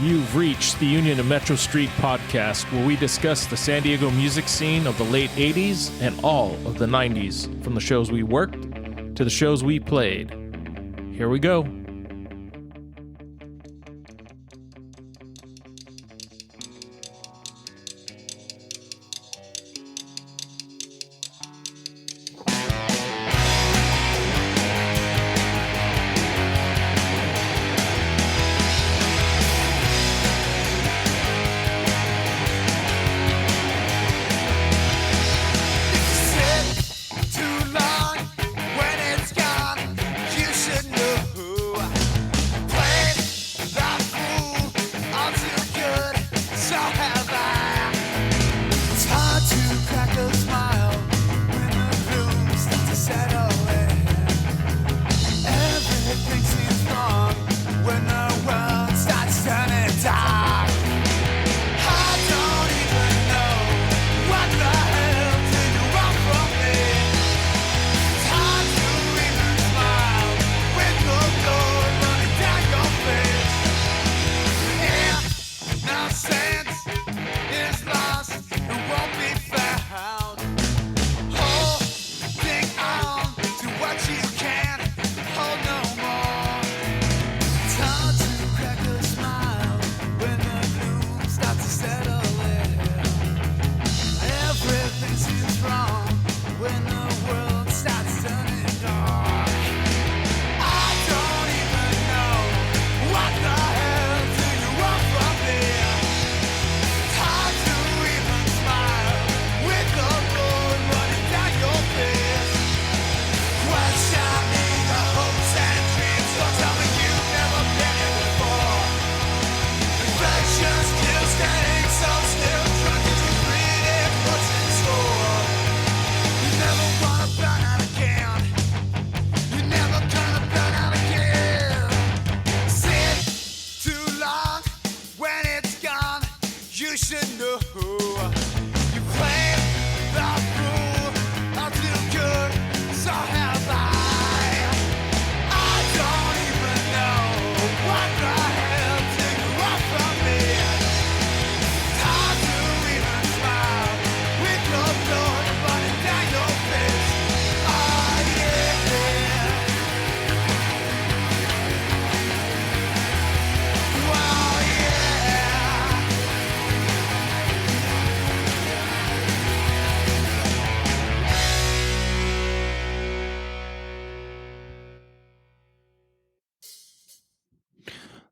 You've reached the Union and Metro Street podcast, where we discuss the San Diego music scene of the late 80s and all of the 90s, from the shows we worked to the shows we played. Here we go.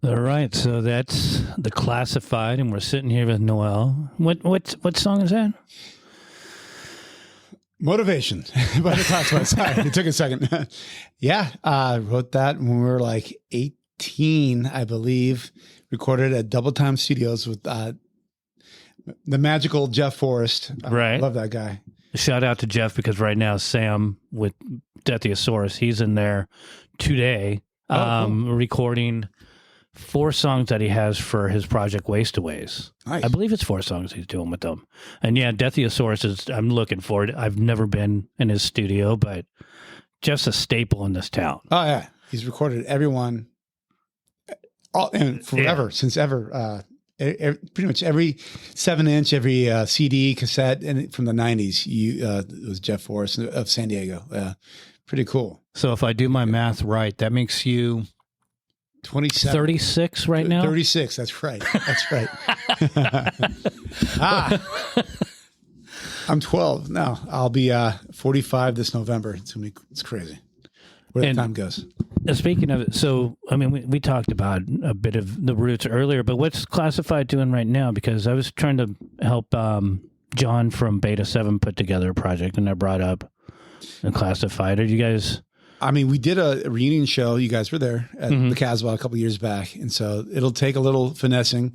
All right, so that's The Classified, and we're sitting here with Noel. What song is that? Motivation by The Classified. Sorry, it took a second. Yeah, wrote that when we were like 18, I believe. Recorded at Double Time Studios with the magical Jeff Forrest. Right. Love that guy. Shout out to Jeff, because right now Sam with Deathiosaurus, he's in there today cool. Recording 4 songs that he has for his project Wastaways. Nice. I believe it's 4 songs he's doing with them. And yeah, Deathiosaurus is, I'm looking forward. I've never been in his studio, but Jeff's a staple in this town. Oh, yeah. He's recorded everyone and forever, since ever. Pretty much every 7-inch, every CD, cassette from the 90s, it was Jeff Forrest of San Diego. Pretty cool. So if I do my math right, that makes you 27. 36 right now? 36, that's right. That's right. I'm 12 now. I'll be 45 this November. It's crazy where the time goes. Speaking of it, so, I mean, we talked about a bit of the roots earlier, but what's Classified doing right now? Because I was trying to help John from Beta 7 put together a project, and I brought up the Classified. Are you guys... I mean, we did a reunion show. You guys were there at the Casbah a couple years back. And so it'll take a little finessing.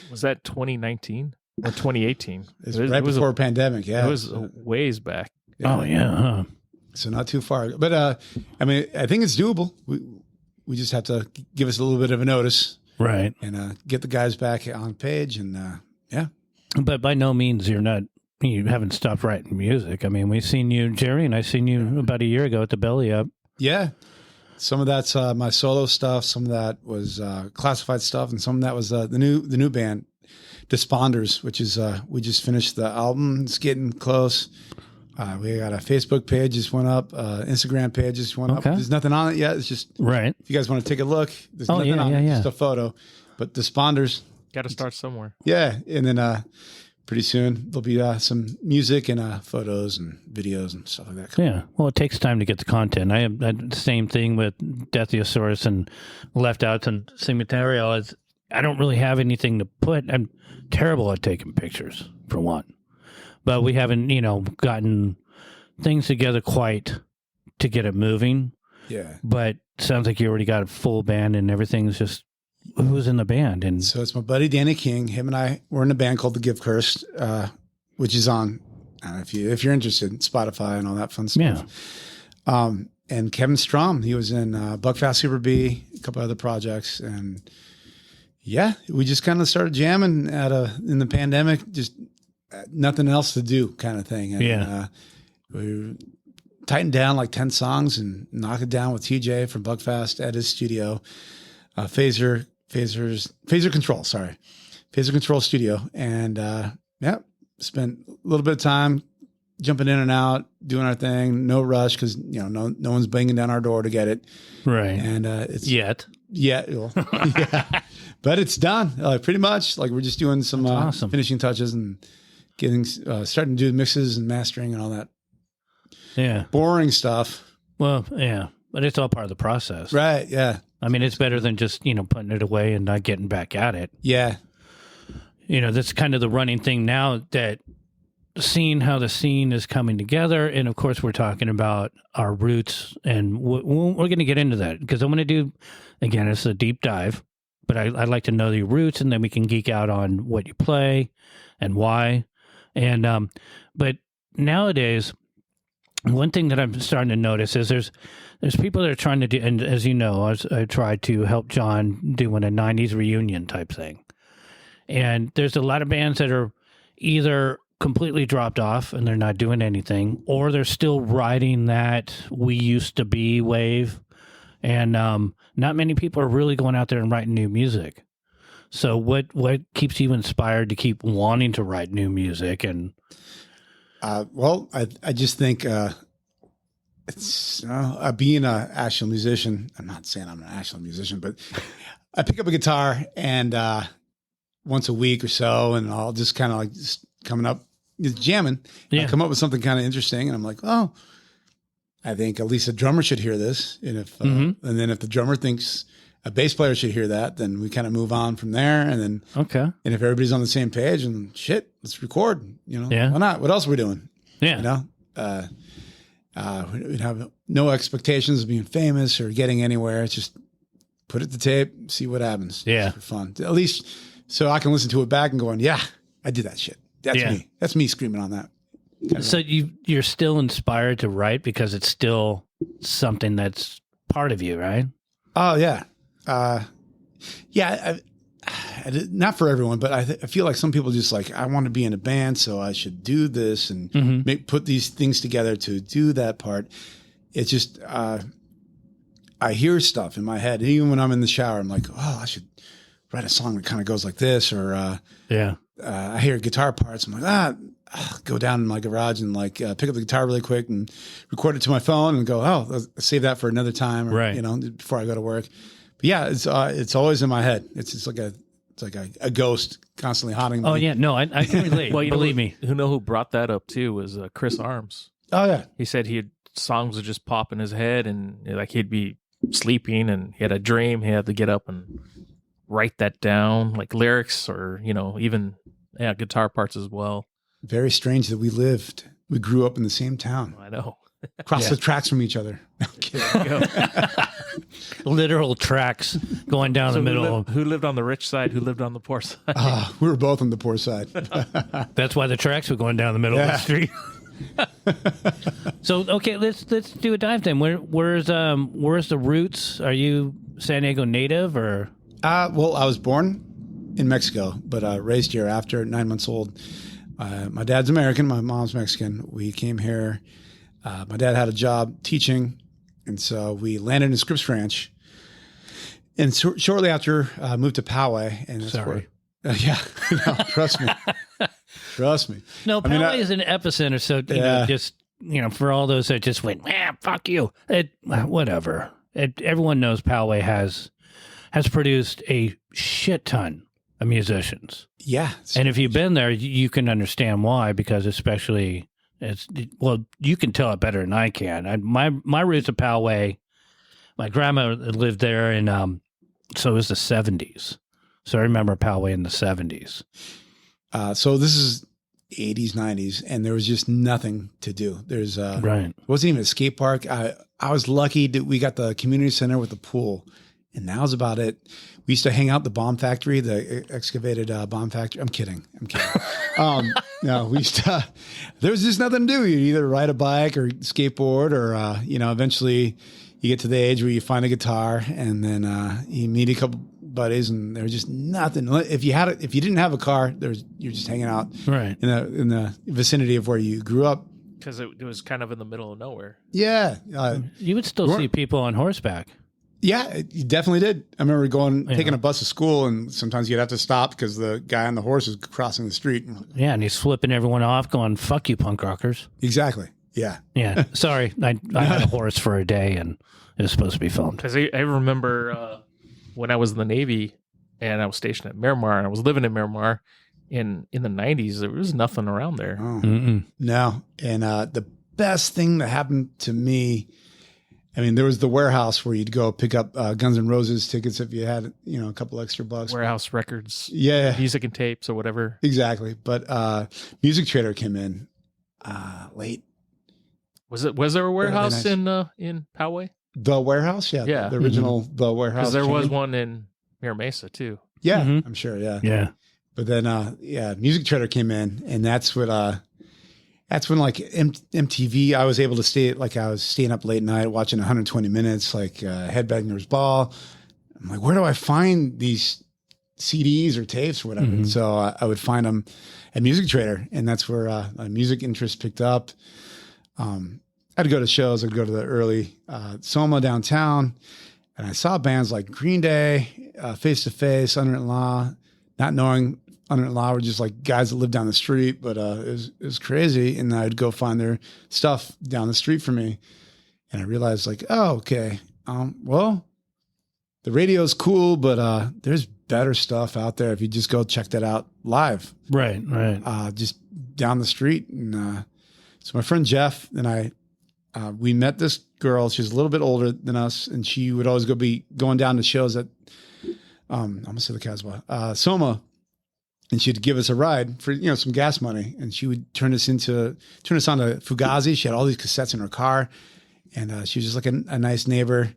Was that 2019 or 2018? It was before a pandemic. Yeah. It was a ways back. Yeah. Oh, yeah. Huh. So not too far. But, I mean, I think it's doable. We just have to give us a little bit of a notice. Right. And get the guys back on page. And, yeah. But by no means you haven't stopped writing music. I mean, we've seen you, Jerry, and I seen you about a year ago at the Belly Up. Yeah. Some of that's my solo stuff. Some of that was classified stuff, and some of that was the new band, Desponders, which is we just finished the album. It's getting close. We got a Facebook page just went up, Instagram page just went up. There's nothing on it yet. It's just right. If you guys want to take a look, there's nothing on it. Just a photo. But Desponders. Got to start somewhere. Yeah, and then pretty soon there'll be some music and photos and videos and stuff like that. Yeah, well, it takes time to get the content. I have the same thing with Deathiosaurus and Left Out and Sing Material. I don't really have anything to put. I'm terrible at taking pictures, for one. But we haven't, gotten things together quite to get it moving. Yeah. But sounds like you already got a full band and everything's just, who's in the band? And so it's my buddy Danny King. Him and I were in a band called The Gift Curse, which is on, I don't know if you're interested, Spotify and all that fun stuff. Yeah. And Kevin Strom, he was in Buckfast Super B, a couple other projects, and yeah, we just kind of started jamming in the pandemic, just nothing else to do kind of thing. And, we tightened down like 10 songs and knocked it down with TJ from Buckfast at his studio, Phaser Control Studio. And spent a little bit of time jumping in and out, doing our thing, no rush because no one's banging down our door to get it. Right. And it's but it's done pretty much. Like we're just doing some awesome finishing touches and getting starting to do mixes and mastering and all that. Yeah. Boring stuff. Well, yeah, but it's all part of the process. Right. Yeah. I mean, it's better than just, putting it away and not getting back at it. Yeah. That's kind of the running thing now, that seeing how the scene is coming together. And of course, we're talking about our roots, and we're going to get into that because I'm going to do, again, it's a deep dive, but I'd like to know your roots, and then we can geek out on what you play and why. And, but nowadays, one thing that I'm starting to notice is there's people that are trying to do, and as you know, I tried to help John doing a 90s reunion type thing. And there's a lot of bands that are either completely dropped off and they're not doing anything, or they're still riding that we used to be wave. And not many people are really going out there and writing new music. So what keeps you inspired to keep wanting to write new music? And well, I just think it's being an actual musician. I'm not saying I'm an actual musician, but I pick up a guitar and once a week or so, and I'll just kind of like just coming up, just jamming. Yeah. I come up with something kind of interesting, and I'm like, oh, I think at least a drummer should hear this. And if and then if the drummer thinks a bass player should hear that, then we kind of move on from there. And then and if everybody's on the same page, and shit, let's record. Why not? What else are we doing? Yeah, we'd have no expectations of being famous or getting anywhere. It's just put it to tape, see what happens. Yeah, for fun, at least so I can listen to it back and going, yeah, I did that shit. That's me. That's me screaming on that. So you're still inspired to write because it's still something that's part of you, right? Oh yeah. Not for everyone, but I feel like some people just like, I want to be in a band, so I should do this and put these things together to do that part. It's just, I hear stuff in my head. Even when I'm in the shower, I'm like, oh, I should write a song that kind of goes like this. Or, I hear guitar parts. I'm like, go down in my garage and like pick up the guitar really quick and record it to my phone and go, oh, I'll save that for another time, or, before I go to work. But yeah, it's always in my head. It's like a ghost constantly haunting me. Oh yeah, no, I can relate. Well, believe me. Who brought that up too was Chris Arms. Oh yeah, he said songs would just pop in his head, and like he'd be sleeping and he had a dream. He had to get up and write that down, like lyrics or even guitar parts as well. Very strange that we grew up in the same town. I know. Across the tracks from each other. No, kidding. Literal tracks going down the middle. Who lived on the rich side? Who lived on the poor side? We were both on the poor side. That's why the tracks were going down the middle of the street. So okay, let's do a dive then. Where's the roots? Are you San Diego native or? Well, I was born in Mexico, but raised here after 9 months old. My dad's American. My mom's Mexican. We came here. My dad had a job teaching And so we landed in Scripps Ranch. And shortly after, moved to Poway. And that's Sorry. yeah, no, trust me. Trust me. No, I mean, Poway is an epicenter. So, just, for all those that just went, fuck you. Whatever. Everyone knows Poway has produced a shit ton of musicians. Yeah. And if you've been there, you can understand why, because especially, you can tell it better than I can. My roots of Poway, my grandma lived there, and so it was the 70s. So I remember Poway in the 70s. So this is 80s, 90s, and there was just nothing to do. There's right. Wasn't even a skate park. I was lucky that we got the community center with the pool, and that was about it. We used to hang out at the bomb factory, the excavated bomb factory. I'm kidding. No, we used to. There was just nothing to do. You'd either ride a bike or skateboard, or eventually you get to the age where you find a guitar, and then you meet a couple buddies, and there was just nothing. If you didn't have a car, you're just hanging out right in the vicinity of where you grew up, because it was kind of in the middle of nowhere. Yeah, you would still see people on horseback. Yeah, you definitely did. I remember taking a bus to school, and sometimes you'd have to stop because the guy on the horse was crossing the street. Yeah, and he's flipping everyone off, going, "Fuck you, punk rockers." Exactly. Yeah. Yeah. Sorry, I had a horse for a day, and it was supposed to be filmed. Because I remember when I was in the Navy and I was stationed at Miramar, and I was living in Miramar in the 90s, there was nothing around there. Oh. No. And the best thing that happened to me, I mean, there was the warehouse where you'd go pick up Guns N' Roses tickets if you had, a couple extra bucks. Warehouse records. Yeah. Music and tapes or whatever. Exactly. But Music Trader came in late. Was there a warehouse in Poway? The Warehouse? Yeah. Yeah. The original The Warehouse. Because there was one in Mira Mesa too. Yeah, I'm sure. Yeah. Yeah. But then, Music Trader came in, and that's when like MTV, I was able to I was staying up late at night watching 120 Minutes, like Headbangers Ball. I'm like, where do I find these CDs or tapes or whatever? And so I would find them at Music Trader, and that's where my music interest picked up. I'd go to shows. I'd go to the early Soma downtown, and I saw bands like Green Day, Face to Face, Unwritten Law, not knowing Unwritten Law were just like guys that lived down the street, but it was crazy. And I'd go find their stuff down the street for me, and I realized like, oh, okay, well, the radio's cool, but there's better stuff out there if you just go check that out live. Right. Just down the street. And so my friend Jeff and I, we met this girl. She's a little bit older than us, and she would always be going down to shows at, I'm gonna say the Casbah, Soma, and she'd give us a ride for some gas money, and she would turn us on to Fugazi. She had all these cassettes in her car, and she was just like a nice neighbor.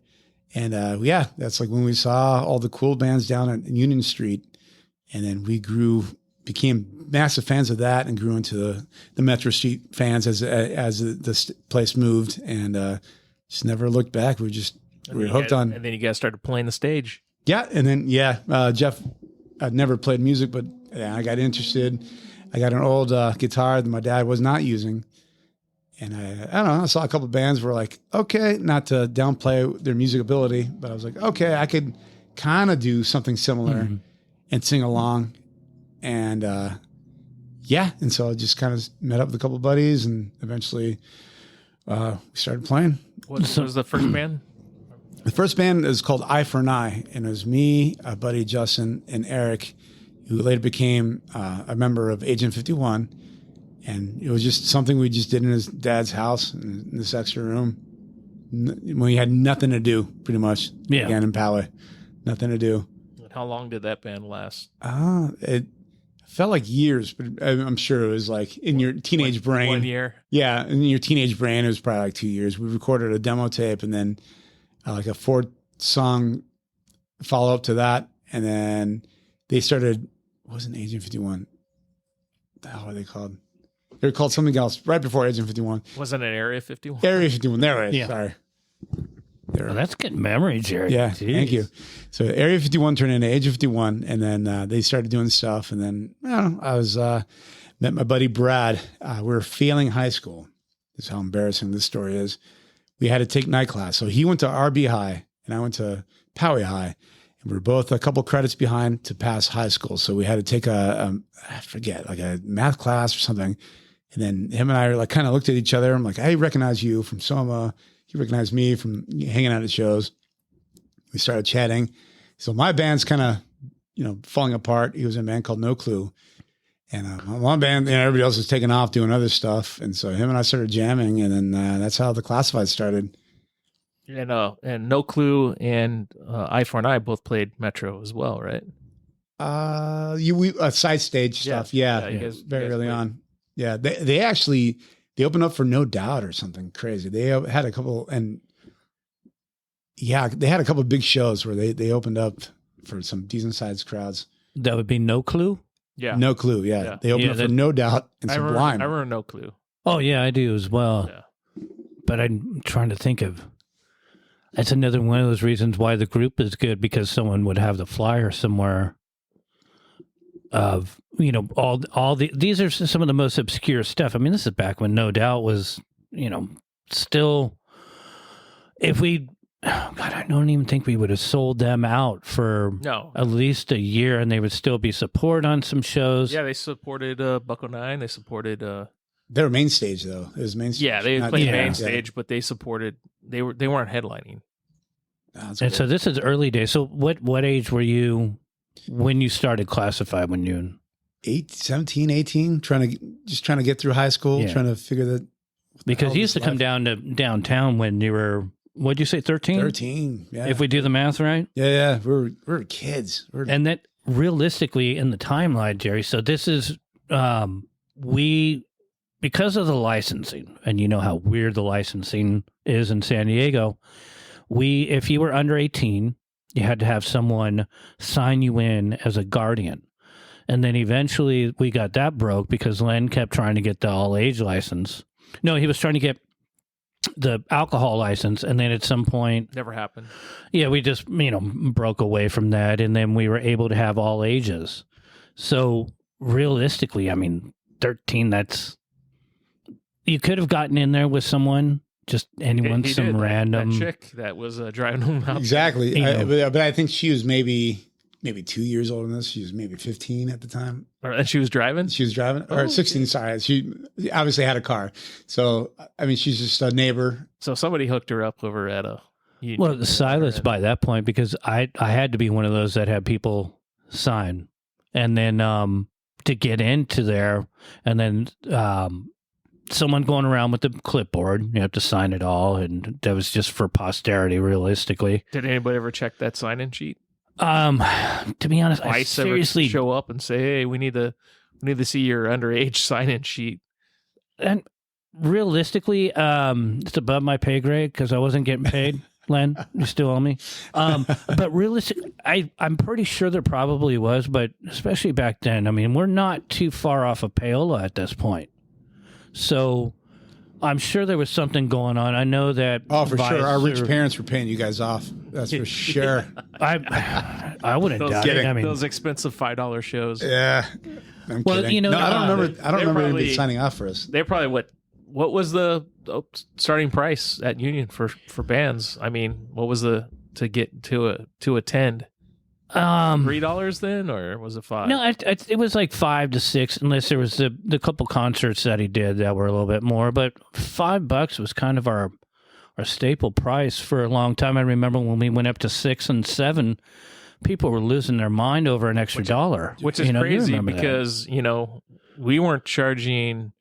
And that's like when we saw all the cool bands down at Union Street, and then we became massive fans of that, and grew into the Metro Street fans as the place moved, and just never looked back. We were hooked on. And then you guys started playing the stage. Yeah, and then Jeff, I'd never played music, but I got interested. I got an old guitar that my dad was not using, and I don't know. I saw a couple of bands were like, okay, not to downplay their music ability, but I was like, okay, I could kind of do something similar and sing along. And and so I just kind of met up with a couple of buddies, and eventually we started playing. What was the first band? The first band is called Eye for an Eye, and it was me, a buddy Justin, and Eric, who later became a member of Agent 51. And it was just something we just did in his dad's house in this extra room when we had nothing to do, pretty much. Yeah. Again, in Poway, nothing to do. How long did that band last? It felt like years, but I'm sure it was like in your teenage brain. 1 year? Yeah, in your teenage brain, it was probably like 2 years. We recorded a demo tape, and then like a 4-song follow-up to that. And then they started, what was it, Agent 51? What the hell are they called? They were called something else right before Agent 51. Wasn't it Area 51? Area 51, there it is. Yeah. Sorry. Well, that's good memory, Jerry. Yeah, Jeez. thank you. So Area 51 turned into Agent 51, and then they started doing stuff. And then I was met my buddy Brad. We were failing high school. This is how embarrassing this story is. we had to take night class. So he went to RB High and I went to Poway High. And we were both a couple credits behind to pass high school. So we had to take I forget, like a math class or something. And then him and I like kind of looked at each other. I'm like, I recognize you from Soma. He recognized me from hanging out at shows. We started chatting. So my band's kind of, falling apart. He was in a band called No Clue. And one band, everybody else was taking off doing other stuff. And so him and I started jamming. And then that's how the Classified started. And No Clue and I both played Metro as well, right? We side stage stuff. Yeah. Very early on. Yeah. They opened up for No Doubt or something crazy. They had a couple they had a couple of big shows where they opened up for some decent sized crowds. That would be No Clue? Yeah. No Clue. Yeah. They opened up for No Doubt and Sublime. I remember No Clue. Oh yeah, I do as well. Yeah. But I'm trying to think of, that's another one of those reasons why the group is good, because someone would have the flyer somewhere of, these are some of the most obscure stuff. I mean, this is back when No Doubt was, still, I don't even think we would have sold them out for at least a year, and they would still be support on some shows. Yeah, they supported Bucko 9. They supported... They were main stage, though. It was main stage. Yeah, they played main stage, but they supported... They weren't headlining. And cool. So this is early days. So what age were you when you started Classified? When you... 17, 18, trying to get through high school, trying to figure that... Because you used to come down to downtown when you were... What'd you say, 13? 13, yeah. If we do the math right? Yeah. We were kids. And that realistically in the timeline, Jerry, so this is, because of the licensing, and you know how weird the licensing is in San Diego, if you were under 18, you had to have someone sign you in as a guardian. And then eventually we got that broke because Len kept trying to get the all-age license. No, he was trying to get the alcohol license, and then at some point never happened. Yeah, we just broke away from that, and then we were able to have all ages. So realistically, 13, that's, you could have gotten in there with someone, just anyone, some random that chick that was driving them out. Exactly. But I think she was maybe 2 years older than us. She was maybe 15 at the time. And she was driving? She was driving. Or 16, sorry. She obviously had a car. So, she's just a neighbor. So somebody hooked her up over at a... Well, Silas by that point, because I had to be one of those that had people sign. And then to get into there, and then someone going around with the clipboard, you have to sign it all. And that was just for posterity, realistically. Did anybody ever check that sign-in sheet? To be honest, I seriously show up and say, "Hey, we need to see your underage sign-in sheet." And realistically, it's above my pay grade because I wasn't getting paid. Len, you still owe me. But realistically, I'm pretty sure there probably was, but especially back then, we're not too far off of payola at this point, so I'm sure there was something going on. I know that. Oh, for sure. Our rich parents were paying you guys off. That's for sure. I wouldn't doubt it. Those expensive $5 shows. Yeah. I'm kidding. No, I don't remember anybody signing off for us. They're probably what was the starting price at Union for bands? What was to get to attend? $3 then, or was it $5? No, it was like $5 to $6, unless there was the couple concerts that he did that were a little bit more. But $5 was kind of our staple price for a long time. I remember when we went up to $6 and $7, people were losing their mind over an extra dollar. Which is crazy because we weren't charging.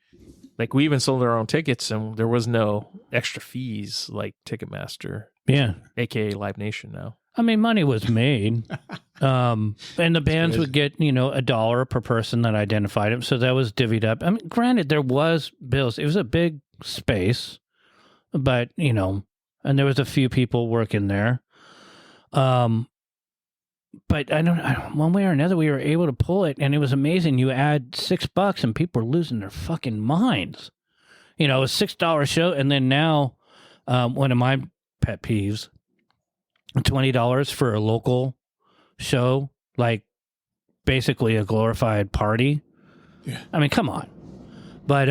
Like, we even sold our own tickets, and there was no extra fees like Ticketmaster. Yeah, aka Live Nation now. Money was made, and the bands would get, $1 per person that identified them. So that was divvied up. Granted, there was bills. It was a big space, but, and there was a few people working there. But one way or another, we were able to pull it, and it was amazing. You add $6 and people were losing their fucking minds. A $6 show. And then now, one of my pet peeves, $20 for a local show, like basically a glorified party. Yeah. Come on. But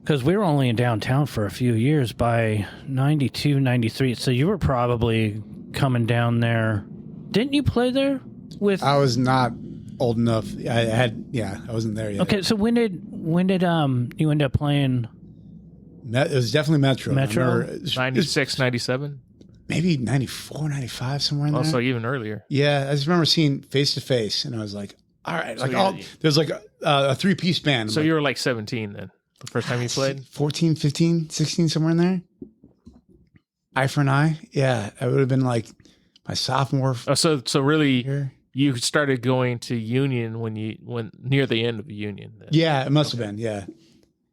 Because we were only in downtown for a few years by 92, 93. So you were probably coming down there. Didn't you play there with? I was not old enough. I wasn't there yet. Okay, so when did you end up playing? It was definitely Metro. Metro? 96, 97? Maybe 94, 95, somewhere in there. Also, even earlier. Yeah, I just remember seeing Face to Face, and I was like, all right. So There's like a three-piece band. So you were like 17 then, the first time you played? 14, 15, 16, somewhere in there. Eye for an Eye. Yeah, I would have been like my sophomore. Oh, so really, year. you started going to Union when near the end of Union. Then. Yeah, it must have been. Yeah,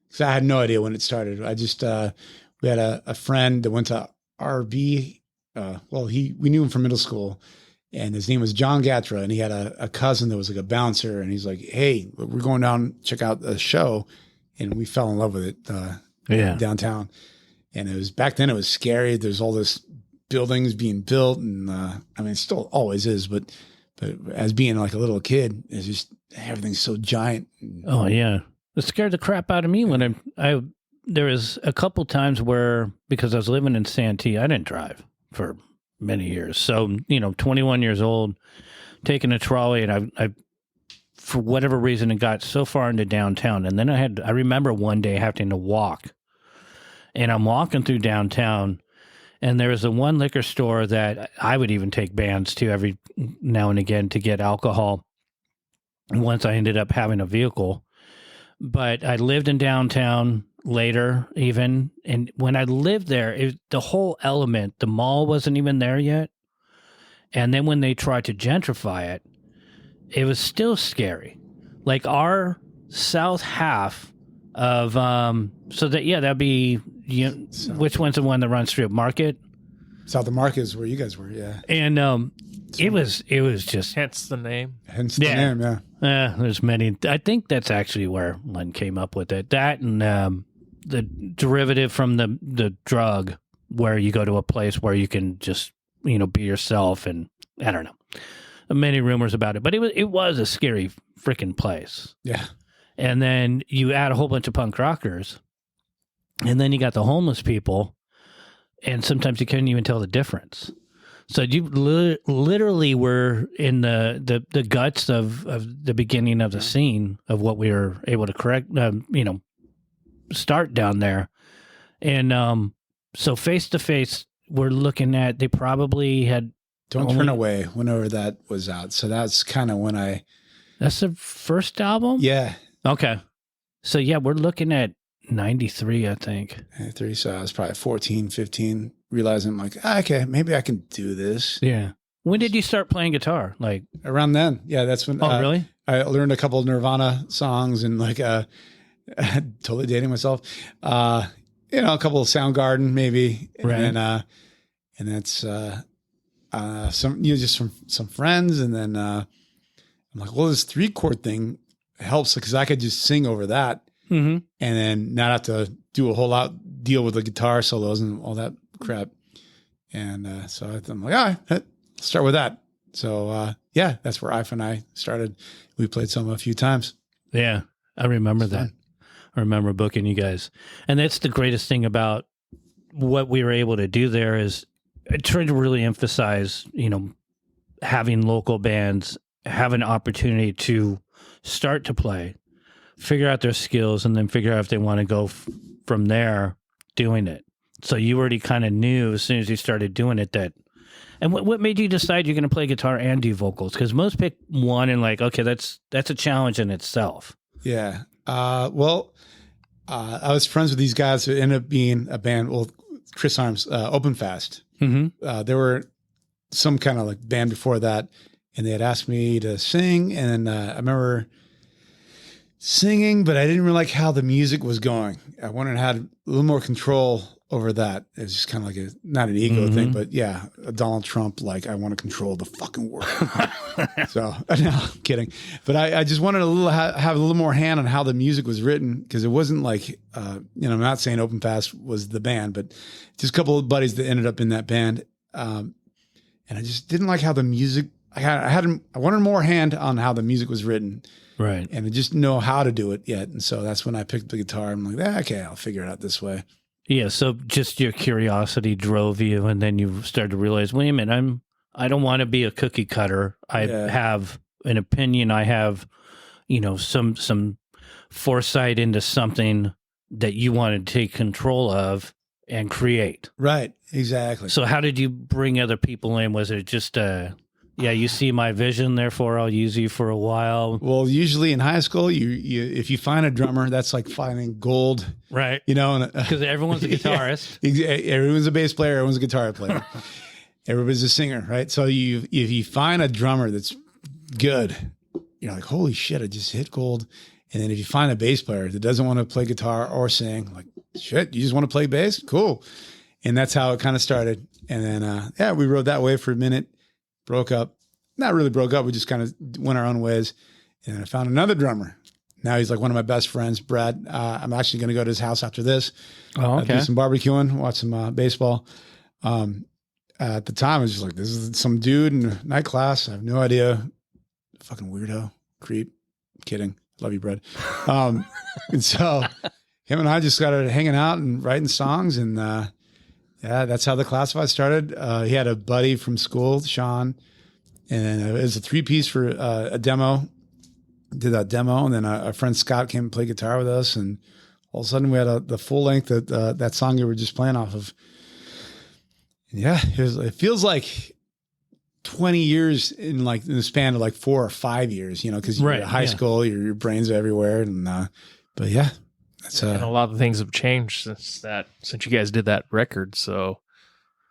because I had no idea when it started. I just we had a friend that went to RB. We knew him from middle school, and his name was John Gatra, and he had a cousin that was like a bouncer, and he's like, "Hey, we're going down check out the show," and we fell in love with it. Downtown, and it was back then. It was scary. There's all this buildings being built, and it still always is, but as being like a little kid, it's just everything's so giant. Oh yeah, it scared the crap out of me when I there was a couple times where, because I was living in Santee, I didn't drive for many years. So, 21 years old, taking a trolley, and I for whatever reason, it got so far into downtown. And then I remember one day having to walk, and I'm walking through downtown, and there was a one liquor store that I would even take bands to every now and again to get alcohol. Once I ended up having a vehicle, but I lived in downtown later even. And when I lived there, the whole element, the mall wasn't even there yet. And then when they tried to gentrify it, it was still scary. Like our south half of, that'd be, which one's the one that runs through Market? South of Market is where you guys were, yeah. And it was just... Hence the name. Hence the name, yeah. There's many. I think that's actually where Len came up with it. That and the derivative from the drug, where you go to a place where you can just, be yourself, and I don't know. Many rumors about it, but it was a scary freaking place. Yeah. And then you add a whole bunch of punk rockers, and then you got the homeless people, and sometimes you couldn't even tell the difference. So you literally were in the guts of the beginning of the scene of what we were able to start down there. And so Face to Face, we're looking at, they probably had... Don't Turn Away, whenever that was out. So that's kind of when I... That's the first album? Yeah. Okay. So yeah, we're looking at 93, I think. 93, so I was probably 14, 15, realizing I'm like, okay, maybe I can do this. Yeah. When did you start playing guitar? Like around then. Yeah, that's when. Oh, really? I learned a couple of Nirvana songs and totally dating myself. A couple of Soundgarden maybe. Right. And that's just from some friends. And then I'm like, well, this 3-chord thing helps because I could just sing over that. Mm-hmm. And then not have to do a whole lot, deal with the guitar solos and all that crap. And so I'm like, all right, let's start with that. So, that's where Ife and I started. We played a few times. Yeah, I remember that. Fun. I remember booking you guys. And that's the greatest thing about what we were able to do there is I tried to really emphasize, having local bands have an opportunity to start to play, figure out their skills, and then figure out if they want to go from there doing it. So you already kind of knew as soon as you started doing it that. And what made you decide you're going to play guitar and do vocals? Because most pick one and like, okay, that's a challenge in itself. Yeah. I was friends with these guys who ended up being a band. Well, Chris Arms, Open Fast. Mm-hmm. There were some kind of like band before that, and they had asked me to sing, and I remember singing, but I didn't really like how the music was going. I wanted to have a little more control over that. It was just kind of like not an ego thing, but yeah, a Donald Trump, like I want to control the fucking world. So no, I'm kidding. But I just wanted have a little more hand on how the music was written, because it wasn't like, I'm not saying Open Fast was the band, but just a couple of buddies that ended up in that band. And I just didn't like how the music, I wanted more hand on how the music was written. Right. and I just didn't know how to do it yet. And so that's when I picked the guitar. I'm like, okay, I'll figure it out this way. Yeah. So just your curiosity drove you, and then you started to realize, wait a minute, I don't want to be a cookie cutter. I have an opinion. I have, some foresight into something that you want to take control of and create. Right. Exactly. So how did you bring other people in? Was it just you see my vision, therefore I'll use you for a while? Well, usually in high school, you if you find a drummer, that's like finding gold, right? Because everyone's a guitarist. Everyone's a bass player. Everyone's a guitar player. Everybody's a singer, right? So if you find a drummer that's good, you're like, holy shit, I just hit gold. And then if you find a bass player that doesn't want to play guitar or sing, like, shit, you just want to play bass? Cool. And that's how it kind of started. And then, we rode that way for a minute, broke up. Not really broke up. We just kind of went our own ways. And then I found another drummer. Now he's like one of my best friends, Brad. I'm actually going to go to his house after this. Oh, okay. Do some barbecuing, watch some baseball. At the time, I was just like, this is some dude in a night class. I have no idea. Fucking weirdo, creep. Kidding. Love you, Brad. And so him and I just started hanging out and writing songs. And that's how the Classified started. He had a buddy from school, Sean. And it was a 3-piece for a demo. Did that demo. And then our friend Scott came and played guitar with us. And all of a sudden we had the full length that song you were just playing off of. Yeah, it feels like 20 years in the span of like 4 or 5 years, because you're in high school, your brains are everywhere. And, but yeah, that's and a lot of things have changed since you guys did that record. So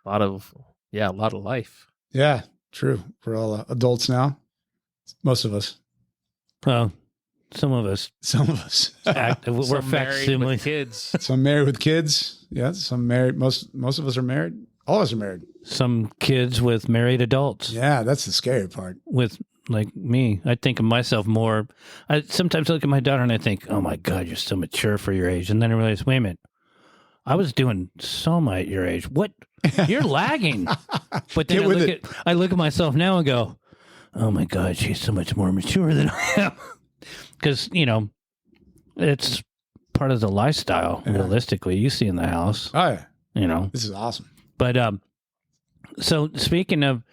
a lot of life. Yeah, true. We're all adults now. Most of us. Well, some of us. We're married with kids. Some married with kids. Yeah. Some married. Most of us are married. All of us are married. Some kids with married adults. Yeah, that's the scary part. With like me, I think of myself more. I sometimes look at my daughter and I think, oh my God, you're so mature for your age. And then I realize, wait a minute, I was doing so much at your age. What? You're lagging. But then I look at myself now and go, oh my God, she's so much more mature than I am. Because, it's part of the lifestyle, realistically. You see in the house. Oh, yeah. This is awesome. But so speaking of,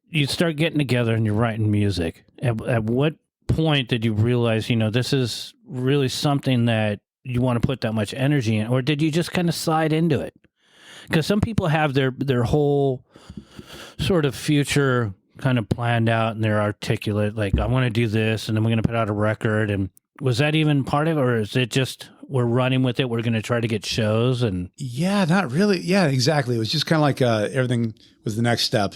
you start getting together and you're writing music. At what point did you realize, this is really something that you want to put that much energy in? Or did you just kind of slide into it? Because some people have their whole sort of future kind of planned out and they're articulate, like, I want to do this and then we're going to put out a record. And was that even part of it? Or is it just, we're running with it, we're going to try to get shows? And yeah, not really. Yeah, exactly. It was just kind of like everything was the next step.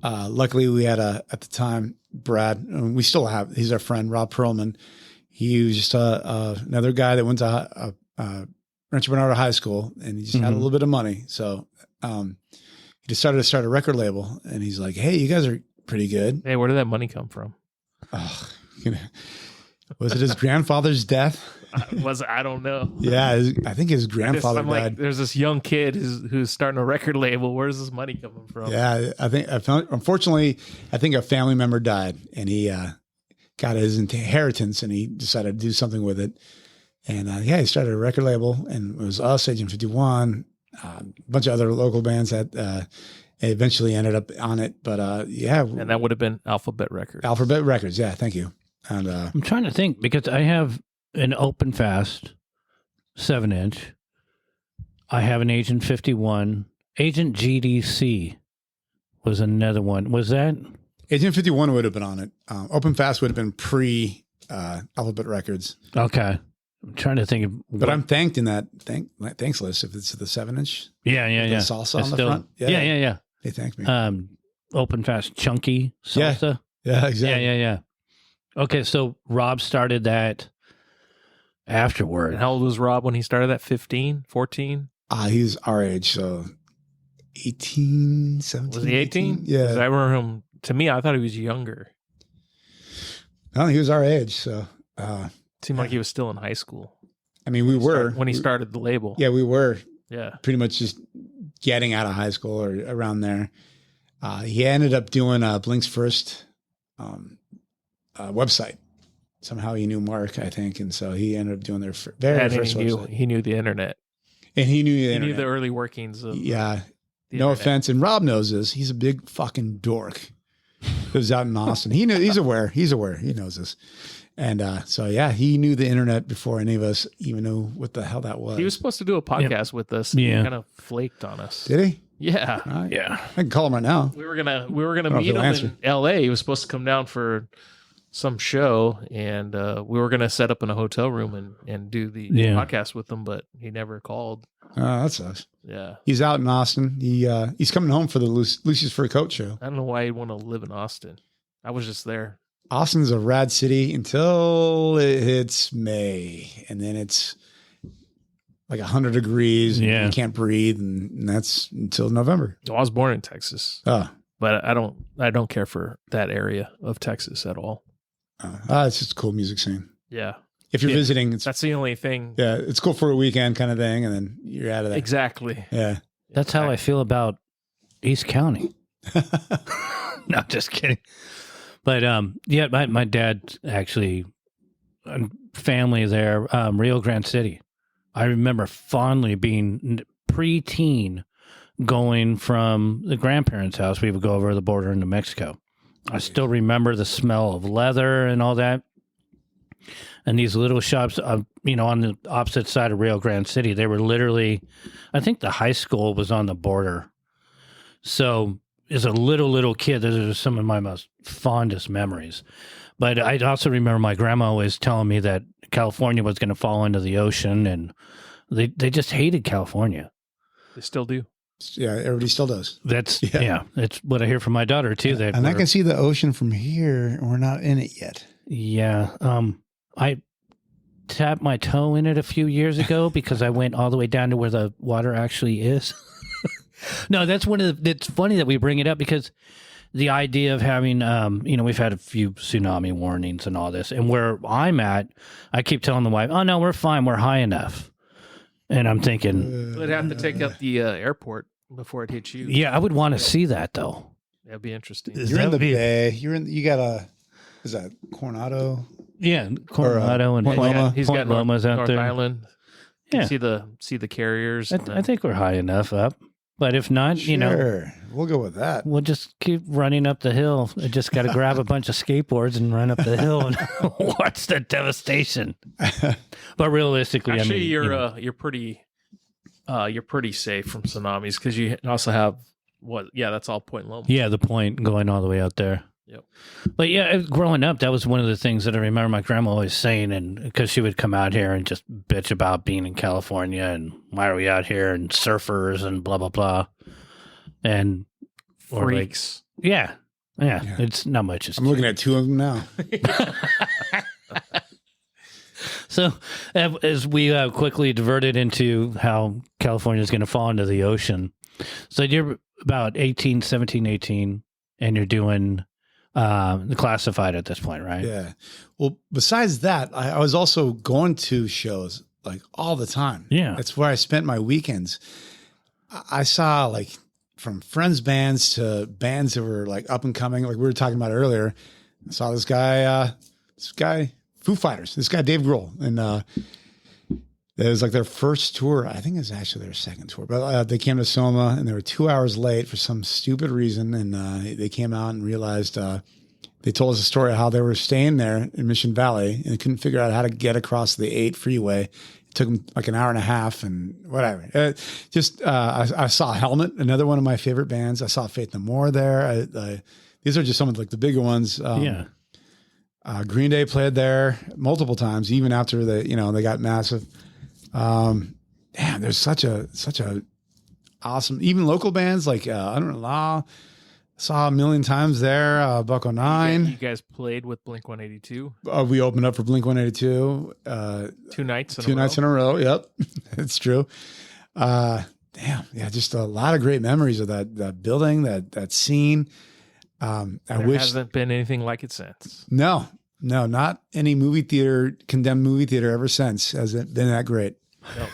Luckily, we had at the time, Brad, and we still have, he's our friend, Rob Perlman. He was just another guy that went to Rancho Bernardo High School, and he just had a little bit of money. So he decided to start a record label, and he's like, hey, you guys are pretty good. Hey, where did that money come from? Was it his grandfather's death? I don't know. Yeah, I think his grandfather died. Like, there's this young kid who's starting a record label. Where's this money coming from? Yeah, unfortunately, I think a family member died, and he got his inheritance, and he decided to do something with it. And he started a record label, and it was us, Agent 51, a bunch of other local bands that eventually ended up on it. But and that would have been Alphabet Records. Alphabet Records, yeah, thank you. And I'm trying to think, because I have an Open Fast 7-inch. I have an Agent 51. Agent GDC was another one. Was that? Agent 51 would have been on it. Open Fast would have been pre Alphabet Records. Okay. I'm trying to think of but I'm thanked in that thanks list if it's the 7-inch. Yeah. The salsa on the front. Yeah. They thanked me. Open Fast Chunky salsa. Yeah, exactly. Yeah. Okay, so Rob started that afterward. And how old was Rob when he started that? 15, 14? He's our age, so 18, 17. Was he 18? Yeah. I remember him, to me, I thought he was younger. No, he was our age, so. Seemed like he was still in high school. I mean, we were. When he started the label. Yeah, we were. Yeah. Pretty much just getting out of high school or around there. He ended up doing Blink's first website. somehow he knew Mark, I think, and so he ended up doing their very And first website. he knew the internet. And he knew the He internet. knew the early workings of Yeah. the No internet. offense, and Rob knows this. He's a big fucking dork. Lives out in Austin. He knew. He's aware. He's aware. He knows this. And so yeah, he knew the internet before any of us even knew what the hell that was. He was supposed to do a podcast with us. Yeah. He kind of flaked on us. Did he? Yeah. All right. Yeah. I can call him right now. We were gonna know if meet he'll him answer. in L.A. He was supposed to come down for some show, and we were gonna set up in a hotel room and do the podcast with him, but he never called. Oh, that sucks. Yeah, He's out in Austin. He's coming home for the Lucy's Fur Coat show. I don't know why he'd want to live in Austin. I was just there. Austin's a rad city until it hits May, and then it's like 100 degrees. And Yeah. you can't breathe, and that's until November. Well, I was born in Texas, Oh, but I don't care for that area of Texas at all. it's just a cool music scene. Yeah, If you're Yeah. visiting, it's that's the only thing. yeah, it's cool for a weekend kind of thing, and then you're out of there. Exactly. Yeah. That's how I feel about East County. No, just kidding. But yeah, my dad actually family there, Rio Grande City. I remember fondly being preteen, going from the grandparents' house. We would go over the border into Mexico. I still remember the smell of leather and all that. And these little shops, on the opposite side of Rio Grande City, they were literally, I think the high school was on the border. So as a little kid, those are some of my most fondest memories. But I also remember my grandma always telling me that California was going to fall into the ocean, and they just hated California. They still do. Yeah, everybody still does. That's Yeah. That's what I hear from my daughter too. That And I can see the ocean from here, and we're not in it yet. yeah. I tapped my toe in it a few years ago because I went all the way down to where the water actually is. No, that's one of the. It's funny that we bring it up because the idea of having, we've had a few tsunami warnings and all this, and where I'm at, I keep telling the wife, "Oh no, we're fine. We're high enough." And I'm thinking, They'd have to take up the airport before it hits you. yeah, I would want to see that though. That'd be interesting. You're in the bay. You got is that Coronado? Yeah, Coronado and Point Point, Loma. He's Point got Loma's out North there. Island. Yeah. See the carriers. I think we're high enough up, but if not, Sure. We'll go with that. we'll just keep running up the hill. I just got to grab a bunch of skateboards and run up the hill and watch the devastation. But realistically, Actually, you're you're pretty safe from tsunamis because you also have that's all Point Loma. yeah, the point going all the way out there. Yep. But yeah, growing up, that was one of the things that I remember my grandma always saying, and because she would come out here and just bitch about being in California and why are we out here and surfers and blah blah blah, and or like, Freaks. yeah, it's not much. I'm looking at two of them now. So as we quickly diverted into how California is going to fall into the ocean. So you're about 17, 18, and you're doing the classified at this point, right? Yeah. Well, besides that, I was also going to shows like all the time. Yeah. That's where I spent my weekends. I saw like from friends' bands to bands that were like up and coming, like we were talking about earlier. I saw this guy, Foo Fighters, this guy, Dave Grohl. And it was like their first tour. I think it was actually their second tour, but they came to Soma and they were 2 hours late for some stupid reason. And they came out and realized they told us a story of how they were staying there in Mission Valley and they couldn't figure out how to get across the 8 freeway. It took them like an hour and a half and whatever. I saw Helmet, another one of my favorite bands. I saw Faith No More there. These are just some of like the bigger ones. Green Day played there multiple times, even after they got massive. There's such a awesome, even local bands like I don't know, saw a million times there. Bucko 9. You guys played with Blink 182 We opened up for Blink 182. 2 nights. Two nights in a row. Yep, it's true. Just a lot of great memories of that building, that scene. There hasn't been anything like it since. No, not any condemned movie theater ever since has it been that great. No.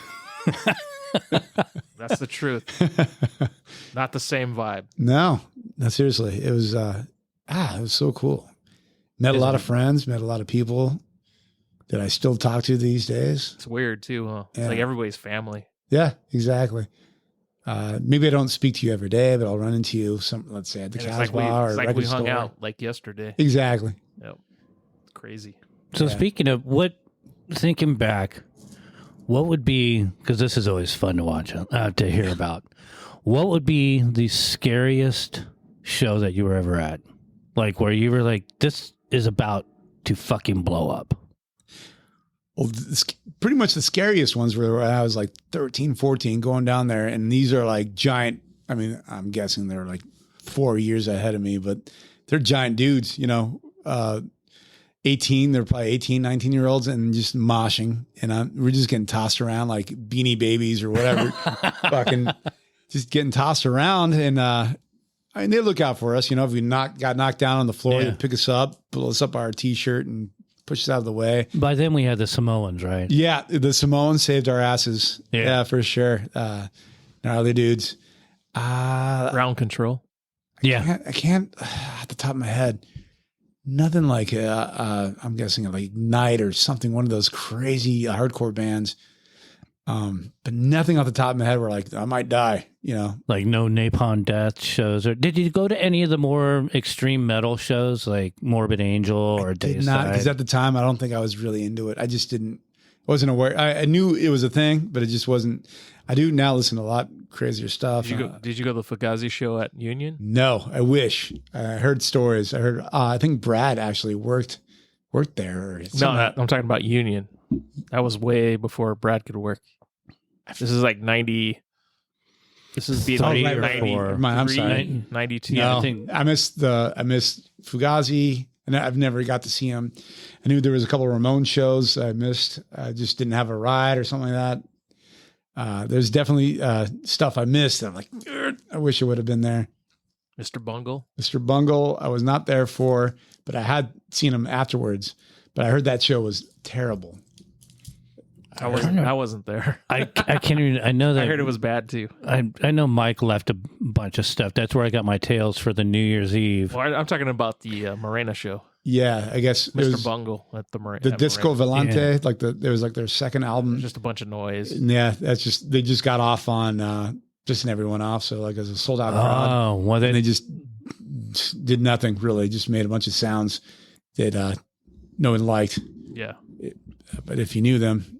That's the truth. Not the same vibe. No, seriously. It was it was so cool. Met a lot of friends, met a lot of people. that I still talk to these days. It's weird too, huh? Yeah. Like everybody's family. Yeah, exactly. Maybe I don't speak to you every day, but I'll run into you let's say at the And Casbah or it's like record we hung store. out like yesterday. Exactly. Yep. It's crazy. So Yeah. speaking of thinking back, what would be, because this is always fun to watch, to hear about, what would be the scariest show that you were ever at? Like where you were like, this is about to fucking blow up. Well, pretty much the scariest ones were when I was like 13, 14 going down there. And these are like giant. I mean, I'm guessing they're like 4 years ahead of me, but they're giant dudes, 18, they're probably 18, 19-year-olds and just moshing. And we're just getting tossed around like Beanie Babies or whatever, fucking just getting tossed around. And, I mean, they look out for us, if we got knocked down on the floor, Yeah. they pick us up, pull us up our t-shirt and push us out of the way. By then we had the Samoans, right? Yeah, the Samoans saved our asses. Yeah, for sure. Gnarly dudes. Ground control. Yeah. I can't at the top of my head. Nothing like I'm guessing like Ignite or something. One of those crazy hardcore bands. But nothing off the top of my head where like I might die. Like no Napalm Death shows, or did you go to any of the more extreme metal shows like Morbid Angel or Did not, Dayside? because at the time I don't think I was really into it. I just wasn't aware. I knew it was a thing, but it just wasn't. I do now listen to a lot crazier stuff. Did you go to the Fugazi show at Union? No, I wish. I heard stories. I heard. I think Brad actually worked there. Or No, I'm talking about Union. That was way before Brad could work. This is like 90. This is being Sorry, like right 90, before. I'm sorry. 92. No, I think- I missed Fugazi, and I've never got to see him. I knew there was a couple of Ramones shows I missed. I just didn't have a ride or something like that. There's definitely stuff I missed. I'm like, I wish I would have been there. Mr. Bungle. Mr. Bungle, I was not there for, but I had seen him afterwards. But I heard that show was terrible. I wasn't there. I can't even. I know that I heard it was bad too. I know Mike left a bunch of stuff. That's where I got my tales for the New Year's Eve. Well, I'm talking about the Morena show. Yeah, I guess Mr. Bungle at the Morena. the Disco Volante, Yeah. like there was like their second album. Just a bunch of noise. Yeah, they just got off on just everyone off. So like it was a sold out crowd. Oh, well, And they just did nothing really, just made a bunch of sounds that no one liked. Yeah. But if you knew them,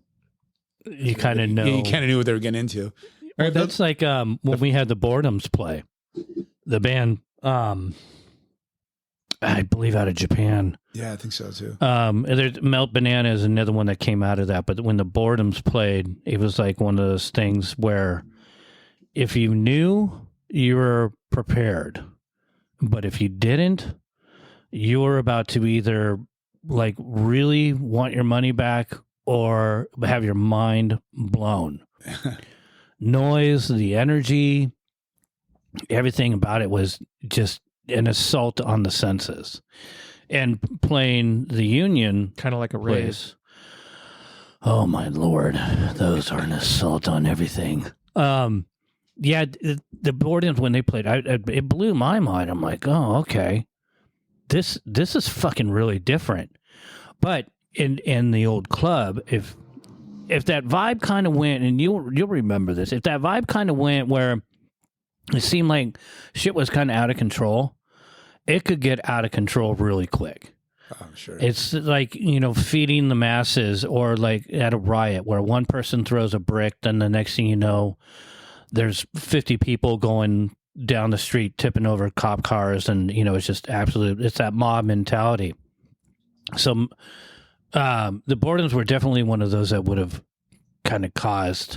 you kind of know. you kind of knew what they were getting into. Well, that's like when we had the Boredoms play. The band, I believe out of Japan. Yeah, I think so too. There's Melt Banana is another one that came out of that. But when the Boredoms played, it was like one of those things where if you knew, you were prepared. But if you didn't, you were about to either like really want your money back or have your mind blown. Noise, the energy, everything about it was just an assault on the senses. And playing the Union Kind of like a rave. place. Oh my Lord, those are an assault on everything. The Boredoms when they played, it blew my mind. I'm like, oh, okay, this is fucking really different. But in the old club, if that vibe kind of went, and you'll remember this, if that vibe kind of went where it seemed like shit was kind of out of control, it could get out of control really quick. Oh, sure. It's like, feeding the masses, or like at a riot where one person throws a brick, then the next thing you know, there's 50 people going down the street tipping over cop cars, and it's just it's that mob mentality. So the Boredoms were definitely one of those that would have kind of caused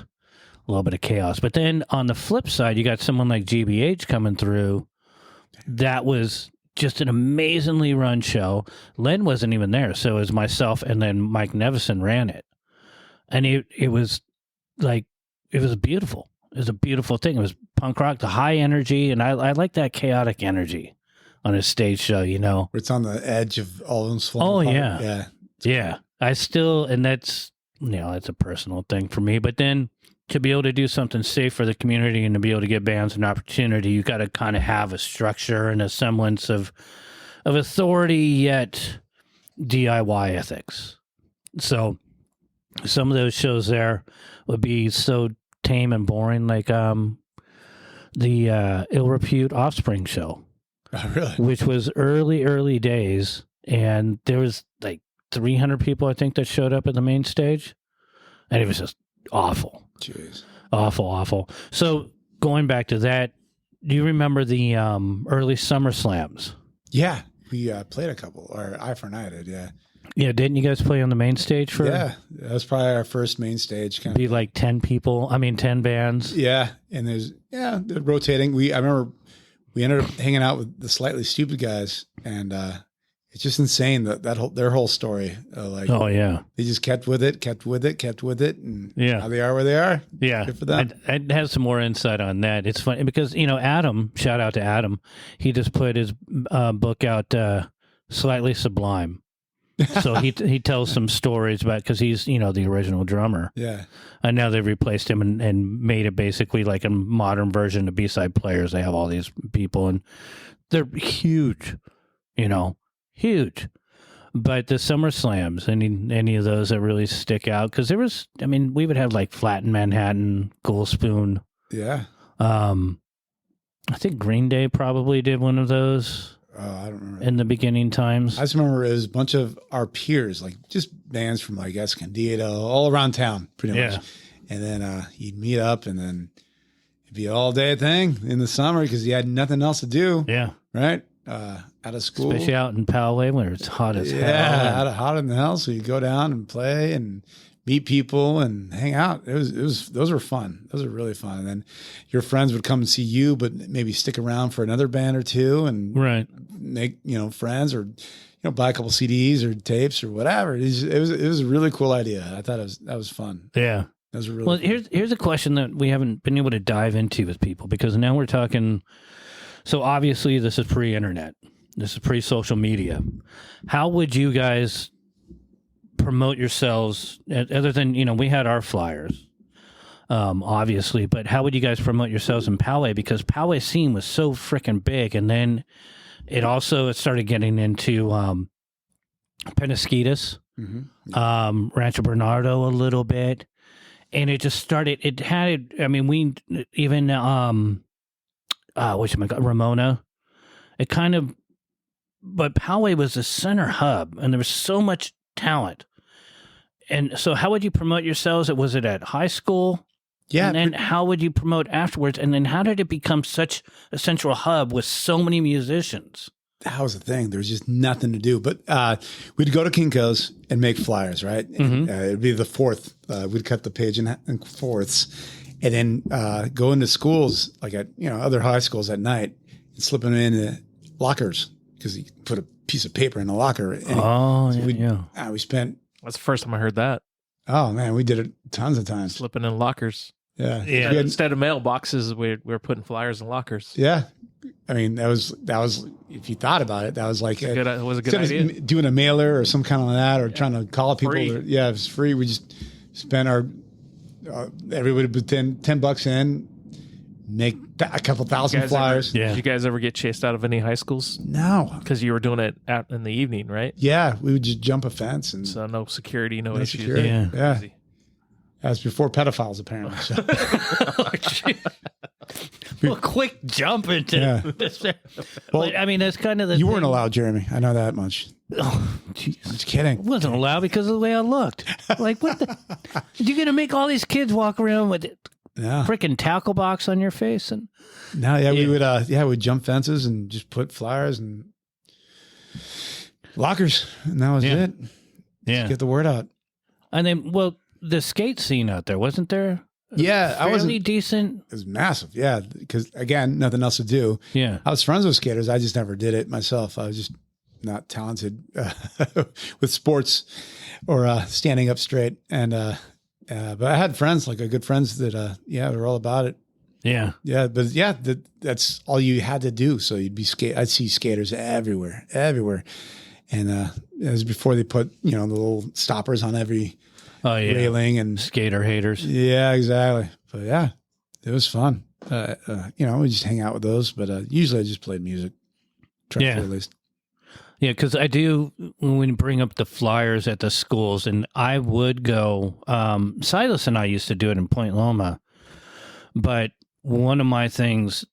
a little bit of chaos. But then on the flip side, you got someone like GBH coming through. That was just an amazingly run show. Len wasn't even there, so it was myself and then Mike Nevison ran it. And it was like, it was beautiful. It was a beautiful thing. It was punk rock, the high energy, and I like that chaotic energy on a stage show, Where it's on the edge of all of them Oh, falling yeah. apart. Yeah. I still, and that's a personal thing for me. But then to be able to do something safe for the community and to be able to give bands an opportunity, you got to kind of have a structure and a semblance of authority, yet DIY ethics. So some of those shows there would be so tame and boring, like the Ill Repute Offspring show. Oh, really? Which was early days, and there was like 300 people, I think, that showed up at the main stage, and it was just awful. Jeez. Awful. So going back to that, do you remember the early Summer Slams? Yeah, we played a couple, or I for an I did, yeah. Yeah, didn't you guys play on the main stage for? Yeah, that was probably our first main stage. Be like 10 bands. Yeah, and they're rotating. I remember we ended up hanging out with the Slightly Stupid guys, and it's just insane their whole story. Oh yeah, they just kept with it, and yeah, now they are where they are. Yeah, good for them. I'd have some more insight on that. It's funny because Adam, shout out to Adam, he just put his book out, Slightly Sublime. So he tells some stories about, because he's the original drummer. Yeah, and now they've replaced him and made it basically like a modern version of B-side players. They have all these people, and they're huge, huge. But the Summer Slams, any of those that really stick out, because we would have like Flat in Manhattan, Ghoul Spoon. Yeah. I think Green Day probably did one of those. I don't remember. In the beginning times. I just remember it was a bunch of our peers, like just bands from like Escondido, all around town, pretty much. And then you'd meet up, and then it'd be all day thing in the summer because you had nothing else to do. Yeah. Right? Out of school. Especially out in Poway where it's hot as hell. Yeah, hot in the hell. So you go down and play and meet people and hang out. Those were fun. Those were really fun. And then your friends would come and see you, but maybe stick around for another band or two and make friends, or buy a couple CDs or tapes or whatever. It was a really cool idea. I thought that was fun. Yeah, that was really fun. Here's a question that we haven't been able to dive into with people, because now we're talking. So obviously this is pre-internet. This is pre-social media. How would you guys promote yourselves, other than we had our flyers, obviously, but how would you guys promote yourselves in Poway? Because Poway scene was so freaking big, and then it started getting into Penasquitas, Rancho Bernardo a little bit, and it just started. It had, we even Ramona. It kind of, but Poway was the center hub, and there was so much talent. And so how would you promote yourselves? Was it at high school? Yeah. And then how would you promote afterwards? And then how did it become such a central hub with so many musicians? That was the thing. There was just nothing to do. But we'd go to Kinko's and make flyers, right? And, it'd be the fourth. We'd cut the page in fourths, and then go into schools, like at other high schools at night, and slip them in lockers, because you put a piece of paper in the locker. And we spent. That's the first time I heard that. Oh man, we did it tons of times. Slipping in lockers. Yeah. Instead of mailboxes, we're putting flyers in lockers. Yeah. That was if you thought about it, that was like it was a good idea. Doing a mailer or some kind of that, or trying to call people. Free. It was free. We just spent everybody would put $10 in, make a couple thousand flyers. Did you guys ever get chased out of any high schools? No, because you were doing it out in the evening, right? Yeah, we would just jump a fence, and so no security, no issues. Security. Yeah. Easy. That was before pedophiles, apparently. So. Well, quick jump into this. Well, that's kind of the. You weren't allowed, Jeremy. I know that much. Oh, jeez. I'm just kidding. I wasn't allowed because of the way I looked. Like, what the? You're going to make all these kids walk around with freaking tackle box on your face? And we would, we'd jump fences and just put flyers and lockers, and that was it. Yeah. Just get the word out. And then, the skate scene out there, wasn't there? Yeah, I wasn't decent. It was massive, yeah. Because again, nothing else to do. Yeah, I was friends with skaters. I just never did it myself. I was just not talented with sports or standing up straight. And but I had friends, like good friends that were all about it. Yeah, yeah. But that's all you had to do. So I'd see skaters everywhere, and it was before they put the little stoppers on every. Railing and skater haters. Yeah, exactly. But yeah, it was fun. We just hang out with those. But usually I just played music, at least. Yeah, because I do, when you bring up the flyers at the schools, and I would go, Silas and I used to do it in Point Loma, but one of my things,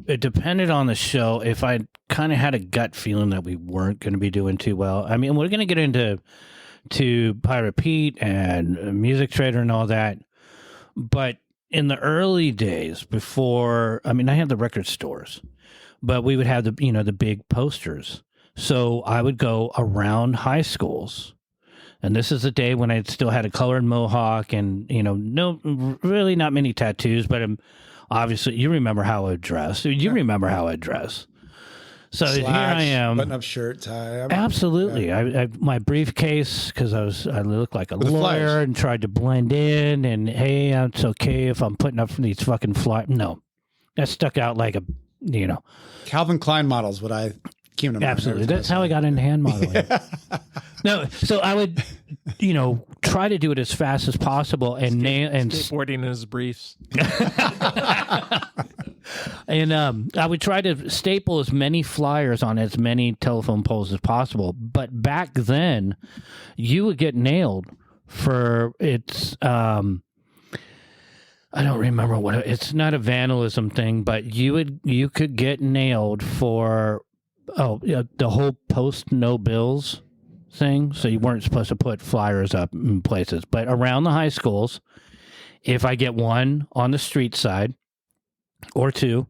it depended on the show. If I kind of had a gut feeling that we weren't going to be doing too well, I mean, we're going to get into Pirate Pete and Music Trader and all that, but in the early days before, I mean, I had the record stores, but we would have the, the big posters. So I would go around high schools, and this is the day when I still had a colored mohawk and, no, really not many tattoos, but obviously you remember how I dress. You remember how I dress. So Slacks, here I am. button-up shirt, tie. Absolutely. Yeah. I my briefcase, because I looked like a With lawyer flyers. and tried to blend in, and hey, it's okay if I'm putting up these fucking flyers. No, that stuck out like a, Calvin Klein models, what I came to mind. Absolutely. That's how I got into hand modeling. No, so I would, try to do it as fast as possible and nail and Skateboarding in his briefs. and I would try to staple as many flyers on as many telephone poles as possible. But back then, you would get nailed for it's. I don't remember what it's not a vandalism thing, but you could get nailed for the whole post no bills thing. So you weren't supposed to put flyers up in places, but around the high schools, if I get one on the street side or two,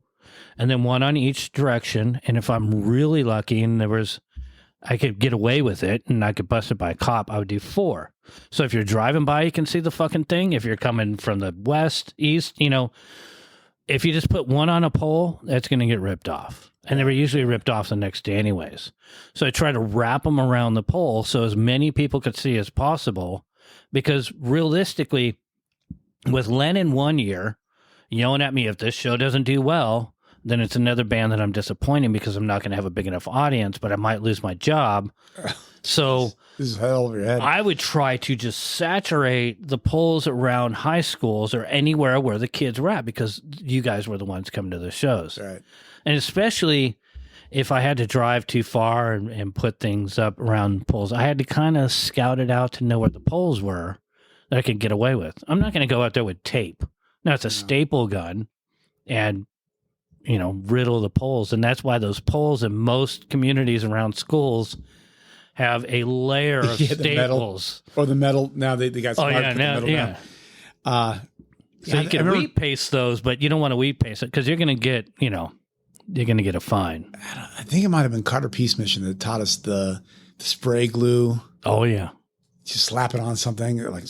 and then one on each direction, and if I'm really lucky and I could get away with it and I could bust it by a cop, I would do 4. So if you're driving by, you can see the fucking thing. If you're coming from the west, east, if you just put one on a pole, that's going to get ripped off. And they were usually ripped off the next day anyways. So I try to wrap them around the pole so as many people could see as possible, because realistically, with Lennon one year yelling at me, if this show doesn't do well, then it's another band that I'm disappointing because I'm not going to have a big enough audience, but I might lose my job. So this is hell over your head. I would try to just saturate the poles around high schools or anywhere where the kids were at, because you guys were the ones coming to the shows. Right. And especially if I had to drive too far and put things up around poles, I had to kind of scout it out to know where the poles were that I could get away with. I'm not going to go out there with tape. Now, it's a staple gun and, riddle the poles. And that's why those poles in most communities around schools have a layer of staples. The metal. Now they got smart Oh, yeah, with the metal yeah. now. So you can wheat paste those, but you don't want to wheat paste it because you're going to get, you're going to get a fine. I think it might have been Carter Peace Mission that taught us the spray glue. Oh, yeah. Just slap it on something like.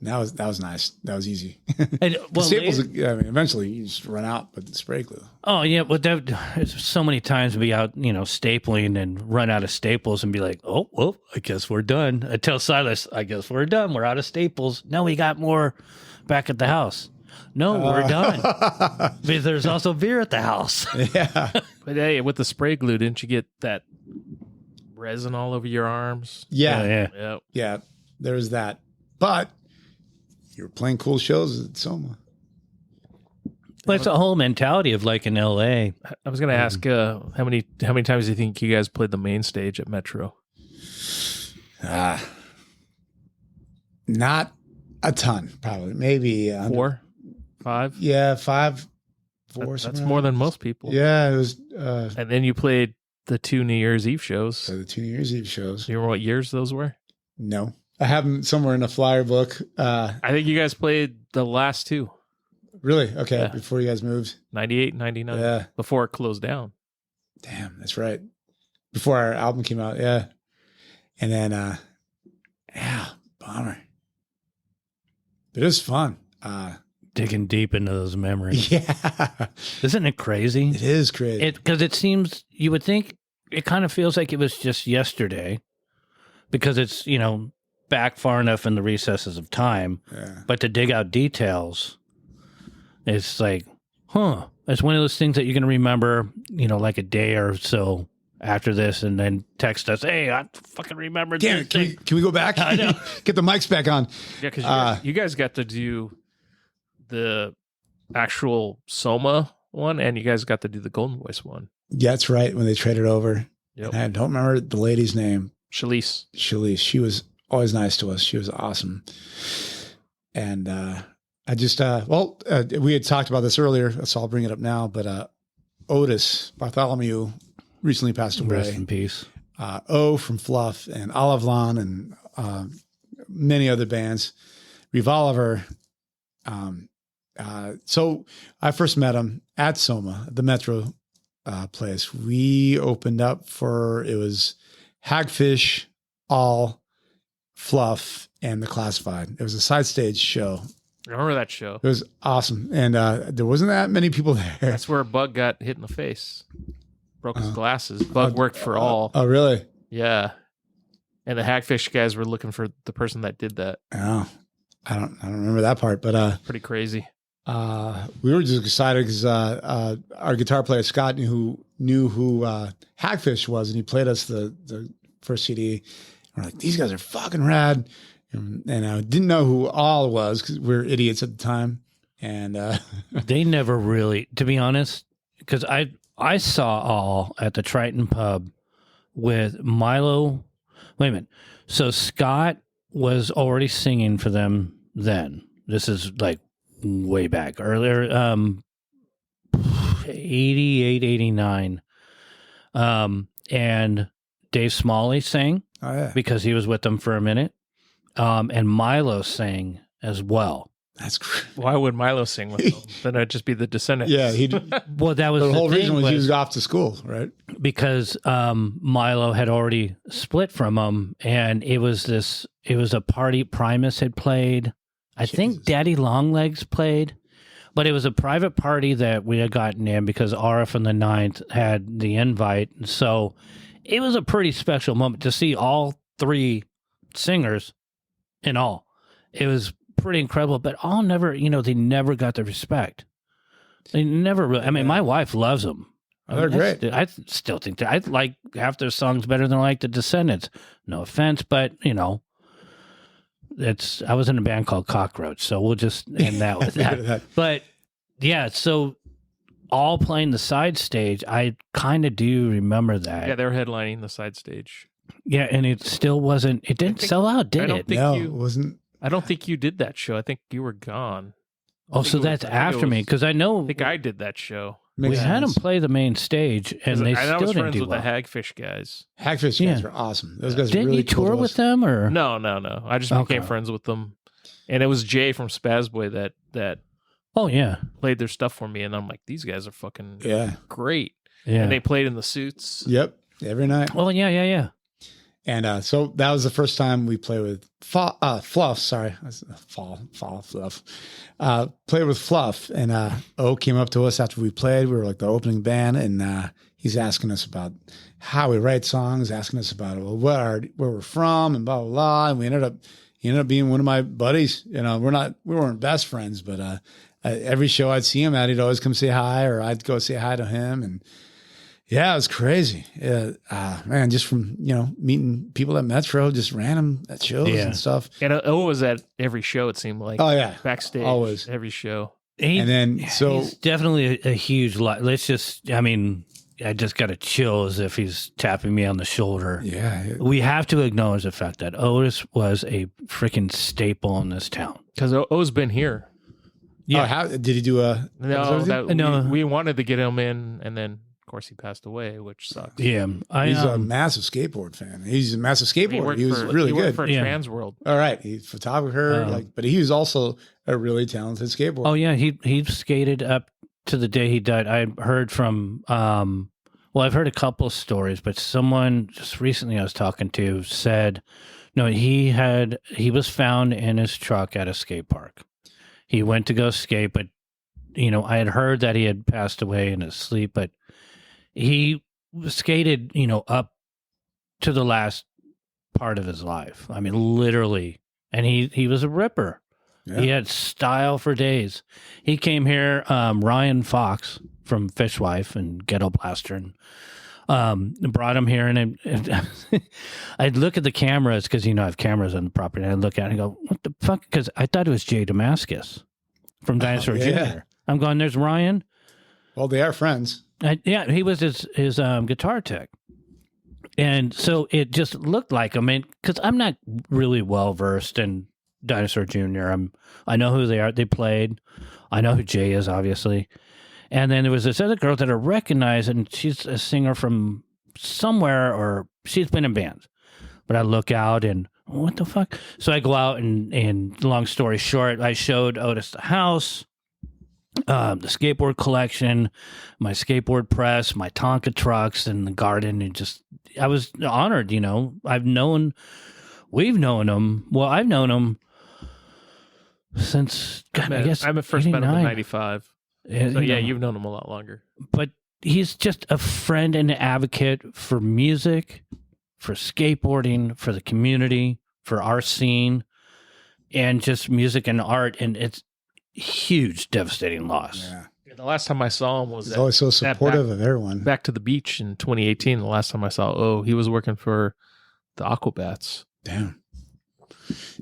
That was nice. That was easy. And, well, staples. Eventually you just run out, but the spray glue. Oh yeah, but there's so many times to be out, stapling and run out of staples and be like, oh, well, I guess we're done. I tell Silas, I guess we're done. We're out of staples. No, we got more back at the house. No, we're done. Because there's also beer at the house. Yeah. But hey, with the spray glue, didn't you get that resin all over your arms? Yeah. Yep. Yeah. There was that. But you were playing cool shows at Soma. Well, it's a whole mentality of like in L.A. I was going to ask how many times do you think you guys played the main stage at Metro? Not a ton, probably. Maybe 4, 5. Yeah, 5, 4. That's more than most people. Yeah, it was. And then you played the 2 New Year's Eve shows. So the 2 New Year's Eve shows. Do you remember what years those were? No, I have them somewhere in a flyer book. I think you guys played the last 2. Really? Okay, Yeah. before you guys moved. 98, 99. Yeah. Before it closed down. Damn, that's right. Before our album came out, yeah. And then, bummer. But it was fun. Digging deep into those memories. Yeah. Isn't it crazy? It is crazy. Because it seems, you would think, it kind of feels like it was just yesterday because it's, back far enough in the recesses of time. Yeah. But to dig out details, it's like, it's one of those things that you're going to remember, like a day or so after this and then text us, hey, I fucking remember Damn, this. can we go back? I know. Get the mics back on. Yeah, because you guys got to do the actual Soma one and you guys got to do the Golden Voice one. Yeah, that's right. When they traded over. Yep. And I don't remember the lady's name. Shalice. She was always nice to us. She was awesome. And we had talked about this earlier, so I'll bring it up now. But Otis Bartholomew recently passed away. Rest in peace. O from Fluff and Olive Lawn and many other bands. Revolver. So I first met him at Soma, the Metro place. We opened up it was Hagfish, All, Fluff, and The Classified. It was a side stage show. I remember that show. It was awesome. And there wasn't that many people there. That's where Bug got hit in the face. Broke his glasses. Bug worked for All. Oh, really? Yeah. And the Hagfish guys were looking for the person that did that. Oh, I don't remember that part, but pretty crazy. we were just excited because our guitar player Scott knew who Hagfish was, and he played us the first CD. We're like, these guys are fucking rad, and I didn't know who All was because we were idiots at the time, and they never really, to be honest, because I saw All at the Triton Pub with Milo. Wait a minute, so Scott was already singing for them then. This is like way back earlier, 88, 89. And Dave Smalley sang because he was with them for a minute. And Milo sang as well. That's great. Why would Milo sing with them? Then it'd just be the Descendants. Yeah, well, that was the whole thing reason was he was off to school, right? Because Milo had already split from him, and it was a party. Primus had played. I think Daddy Longlegs played, but it was a private party that we had gotten in because RF and the Ninth had the invite. So it was a pretty special moment to see all three singers in All. It was pretty incredible, but All never, they never got the respect. They never really, I mean, my wife loves them. They're great. I still think that I like half their songs better than I like the Descendants. No offense, but I was in a band called Cockroach, so we'll just end that with that. But yeah, so All playing the side stage, I kind of do remember that. Yeah, they were headlining the side stage. Yeah, and it still wasn't. It didn't sell out, did it? No, it wasn't. I don't think you did that show. I think you were gone. Oh, so that's after me, because I know. I think I did that show. We had them play the main stage, and they still didn't do well. I was friends with the Hagfish guys. Hagfish guys were awesome. Those guys didn't really you tour with them, or no? I just became friends with them, and it was Jay from Spazboy that. Oh yeah, played their stuff for me, and I'm like, these guys are fucking great. Yeah, and they played in the Suits. Yep, every night. Oh yeah. And so that was the first time we played with Fluff. Sorry, Fluff. Played with Fluff, and O came up to us after we played. We were like the opening band, and he's asking us about how we write songs, asking us about where we're from, and blah blah blah. And he ended up being one of my buddies. We weren't best friends, but every show I'd see him at, he'd always come say hi, or I'd go say hi to him, and. Yeah, it was crazy. Man, just from, meeting people at Metro, just random at shows and stuff. And O was at every show, it seemed like. Oh, yeah. Backstage. Always. Every show. He's definitely a huge lot. I just got to chill as if he's tapping me on the shoulder. Yeah. We have to acknowledge the fact that Otis was a freaking staple in this town. Because O's been here. Yeah. Did he do a... No. We wanted to get him in, and then... Of course, he passed away, which sucks. Yeah, he's a massive skateboard fan. He's a massive skateboarder. He was really good. He worked for Trans World. All right, he's a photographer, but he was also a really talented skateboarder. Oh yeah, he skated up to the day he died. I heard from, I've heard a couple of stories, but someone just recently I was talking to said, no, he was found in his truck at a skate park. He went to go skate, but I had heard that he had passed away in his sleep, but. He skated, up to the last part of his life. I mean, literally. And he was a ripper. Yeah. He had style for days. He came here, Ryan Fox from Fishwife and Ghetto Blaster, and brought him here. And I'd look at the cameras because, I have cameras on the property. And I'd look at it and go, what the fuck? Because I thought it was Jay Damascus from Dinosaur Jr. I'm going, there's Ryan. Well, they are friends. He was his guitar tech. And so it just looked like, I mean, because I'm not really well versed in Dinosaur Jr. I know who they are. They played. I know who Jay is, obviously. And then there was this other girl that I recognized, and she's a singer from somewhere, or she's been in bands. But I look out and, what the fuck? So I go out and long story short, I showed Otis the house, the skateboard collection, my skateboard press, my Tonka trucks, and the garden. And just, I was honored, you know. We've known him. Well, I've known him since, God, I guess, I first met him in 89. 95. So yeah, you've known him a lot longer. But he's just a friend and an advocate for music, for skateboarding, for the community, for our scene, and just music and art. And it's huge, devastating loss. Yeah. The last time I saw him was He's always so supportive of everyone. back to the beach in 2018. The last time I saw, he was working for the Aquabats. Damn.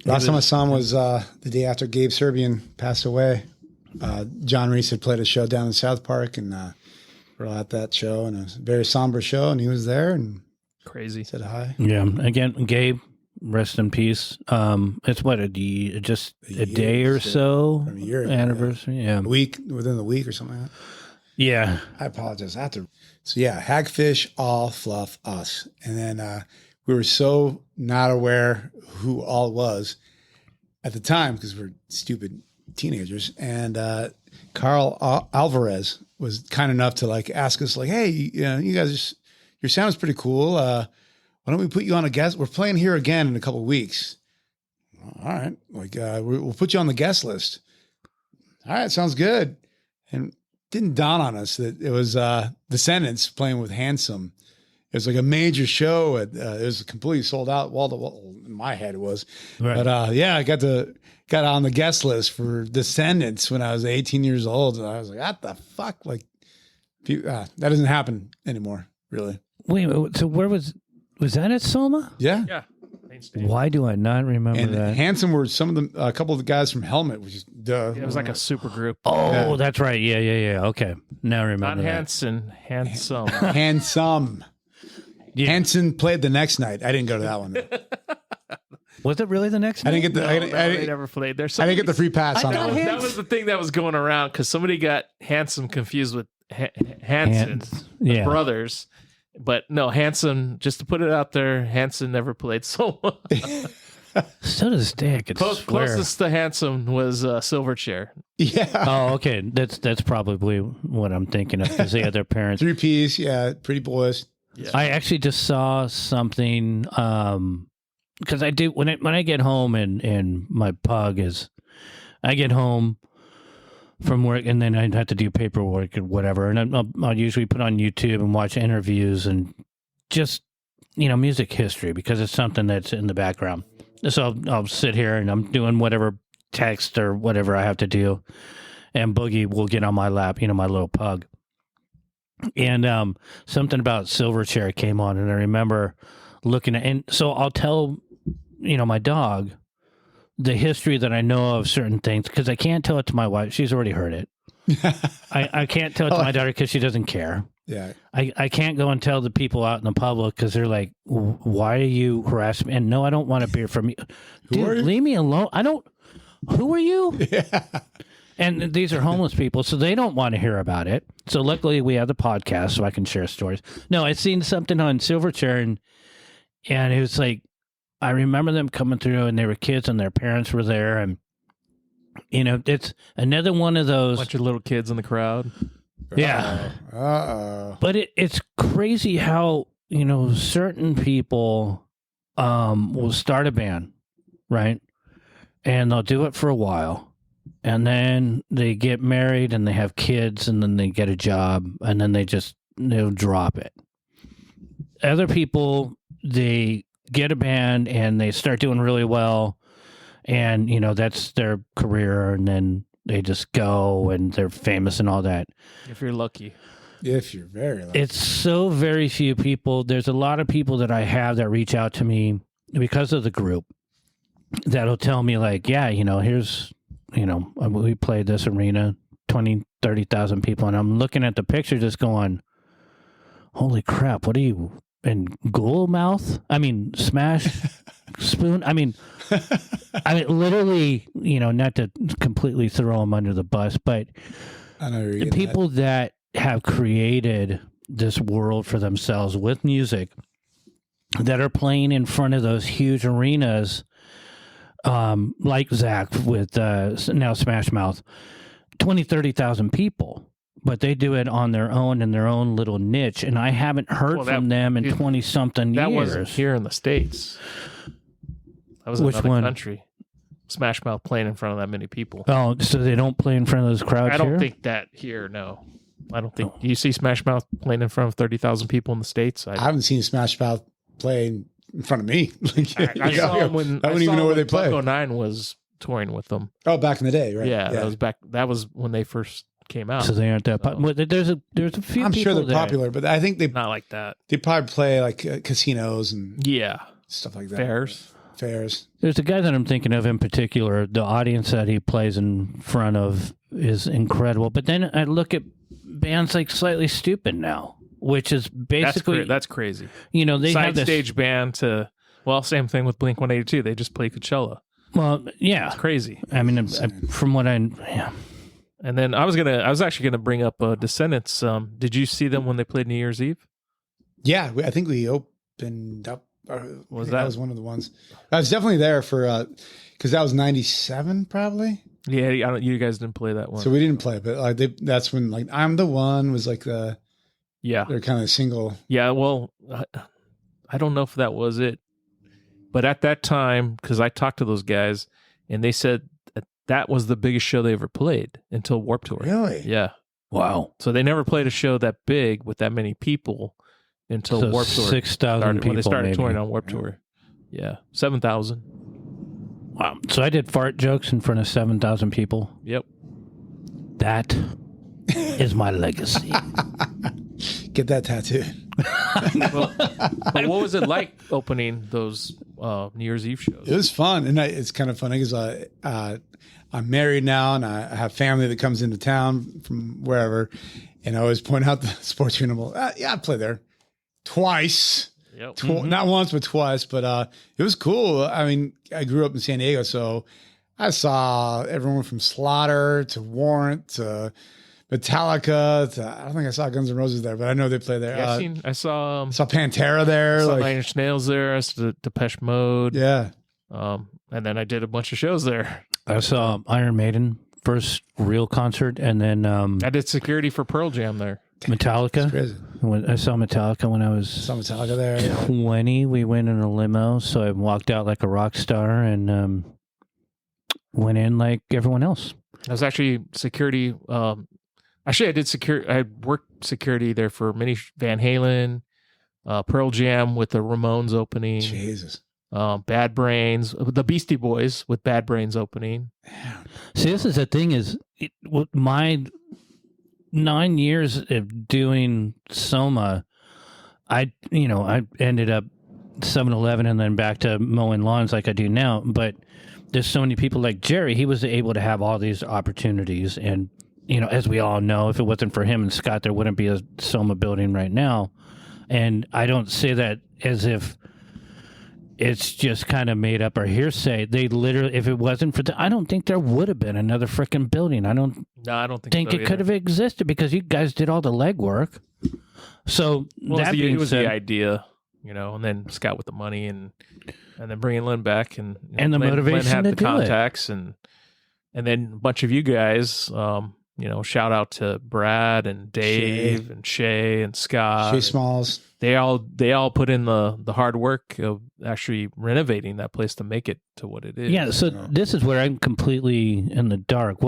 Last time I saw him was the day after Gabe Serbian passed away. John Reese had played a show down in South Park, and we're at that show, and it was a very somber show, and he was there and Crazy. said hi. Yeah. Again, Gabe, rest in peace. It's what, just a day or so From a year ago, anniversary. Yeah. Within the week or something like that. Yeah. I apologize. I have to. So yeah, Hagfish, all fluff, us. And then we were so not aware who all was at the time because we're stupid teenagers. And Carl Alvarez was kind enough to like ask us like, hey, you guys, your sound is pretty cool. Why don't we put you on a guest? We're playing here again in a couple of weeks. All right. Like we'll put you on the guest list. All right. Sounds good. And didn't dawn on us that it was Descendants playing with Handsome. It was like a major show. It was completely sold out, wall to wall. In my head, it was. Right. But I got on the guest list for Descendants when I was 18 years old, and I was like, "What the fuck?" Like, that doesn't happen anymore, really. Wait, so where was that at Soma? Yeah. Yeah. Main stage. Why do I not remember And that? Handsome were some of a couple of the guys from Helmet, which is duh. It was like a super group. Oh, Yeah. that's right. Yeah. Okay. Now I Not remember that. Hanson, handsome. Handsome. Yeah. Hanson played the next night. I didn't go to that one. Was it really the next I night? didn't get the. I No, didn't, no, I they didn't, never played. There's I didn't get the free pass I on got that one. That was the thing that was going around because somebody got Handsome confused with Hanson Yeah. brothers. But no, Hanson, just to put it out there, Hanson never played solo. So to this day, I could swear. Closest to Hanson was Silverchair. Yeah. Oh, okay. That's probably what I'm thinking of because they had their parents. 3-piece. Yeah. Pretty boys. Yeah. I actually just saw something because I do when I get home and my pug is, I get home from work and then I'd have to do paperwork or whatever, and I'll usually put on YouTube and watch interviews and just music history because it's something that's in the background. So I'll sit here and I'm doing whatever text or whatever I have to do, and Boogie will get on my lap, my little pug. And something about Silverchair came on, and I remember looking at, and so I'll tell, my dog the history that I know of certain things because I can't tell it to my wife. She's already heard it. I can't tell it to my daughter because she doesn't care. Yeah. I can't go and tell the people out in the public because they're like, why are you harassing me? And no, I don't want a beer from you. Who are you? Dude, leave me alone. Who are you? Yeah. And these are homeless people, so they don't want to hear about it. So luckily we have the podcast so I can share stories. No, I seen something on Silverchair and it was like, I remember them coming through and they were kids and their parents were there. And, it's another one of those. Bunch of little kids in the crowd. Yeah. Uh-oh. But it's crazy how, certain people will start a band, right? And they'll do it for a while. And then they get married and they have kids and then they get a job and then they'll drop it. Other people, they get a band and they start doing really well and, that's their career and then they just go and they're famous and all that. If you're lucky. If you're very lucky. It's so very few people. There's a lot of people that I have that reach out to me because of the group that'll tell me like, yeah, here's, we played this arena, 20, 30,000 people. And I'm looking at the picture just going, holy crap, what are you and Ghoul Mouth. I mean, Smash Spoon. I mean, literally, not to completely throw them under the bus, but I know you're the people that have created this world for themselves with music that are playing in front of those huge arenas, like Zach with now Smash Mouth, 20, 30,000 people. But they do it on their own in their own little niche, and I haven't heard from them in 20-something years. That wasn't here in the States. That was Which another one? country. Smash Mouth playing in front of that many people. Oh, so they don't play in front of those crowds I don't here? think that here, no. I don't think. Do you see Smash Mouth playing in front of 30,000 people in the States? I haven't seen Smash Mouth play in front of me. I saw them when I don't even know where they play. Bucko 9 was touring with them. Oh, back in the day, right? Yeah, that was back. That was when they first came out. So they aren't that popular. There's a few. I'm sure people they're popular, but I think they not like that. They probably play like casinos and stuff like that. Fairs. There's a guy that I'm thinking of in particular. The audience that he plays in front of is incredible. But then I look at bands like Slightly Stupid now, which is basically that's crazy. They side have this stage band to same thing with Blink 182. They just play Coachella. Well, yeah, it's crazy. I mean, from what And then I was actually gonna bring up Descendants. Did you see them when they played New Year's Eve? Yeah, I think we opened up. That was one of the ones. I was definitely there for because that was 97 probably. Yeah, you guys didn't play that one, so we didn't play. But that's when I'm the One was like they're kind of single. Yeah, well, I don't know if that was it, but at that time, because I talked to those guys and they said that was the biggest show they ever played until Warped Tour. Really? Yeah. Wow. So they never played a show that big with that many people until Warped Tour 6,000 people when they started maybe. touring on Warped Tour. Yeah, 7,000. Wow. So I did fart jokes in front of 7,000 people. Yep. That is my legacy. Get that tattooed. But what was it like opening those New Year's Eve shows? It was fun, and it's kind of funny because I'm married now, and I have family that comes into town from wherever, and I always point out the sports funeral. Yeah, I played there twice. Yep. Not once, but twice. But it was cool. I mean, I grew up in San Diego, so I saw everyone from Slaughter to Warrant to Metallica. I don't think I saw Guns N' Roses there, but I know they play there. Yeah, I saw Pantera there. I saw Nine Inch Nails there. I saw Depeche Mode. Yeah. And then I did a bunch of shows there. I saw Iron Maiden first real concert, and then I did security for Pearl Jam there. Metallica. Crazy. I saw Metallica when I was Saw Metallica there. 20. We went in a limo, so I walked out like a rock star and went in like everyone else. I was actually security. Actually, I did security. I worked security there for Van Halen, Pearl Jam with the Ramones opening. Jesus. Bad Brains, the Beastie Boys with Bad Brains opening. See, this is the thing is my 9 years of doing Soma, I ended up 7-Eleven and then back to mowing lawns like I do now. But there's so many people like Jerry, he was able to have all these opportunities. And, as we all know, if it wasn't for him and Scott, there wouldn't be a Soma building right now. And I don't say that as if it's just kind of made up or hearsay. They literally, if it wasn't for I don't think there would have been another freaking building. I don't think so it could have existed because you guys did all the legwork. So it was the idea, and then Scott with the money and then bringing Lynn back and the Lynn motivation had to the do contacts and then a bunch of you guys, shout out to Brad and Dave and Shay and Scott. Shay Smalls. They all put in the hard work of actually renovating that place to make it to what it is. Yeah, so this is where I'm completely in the dark.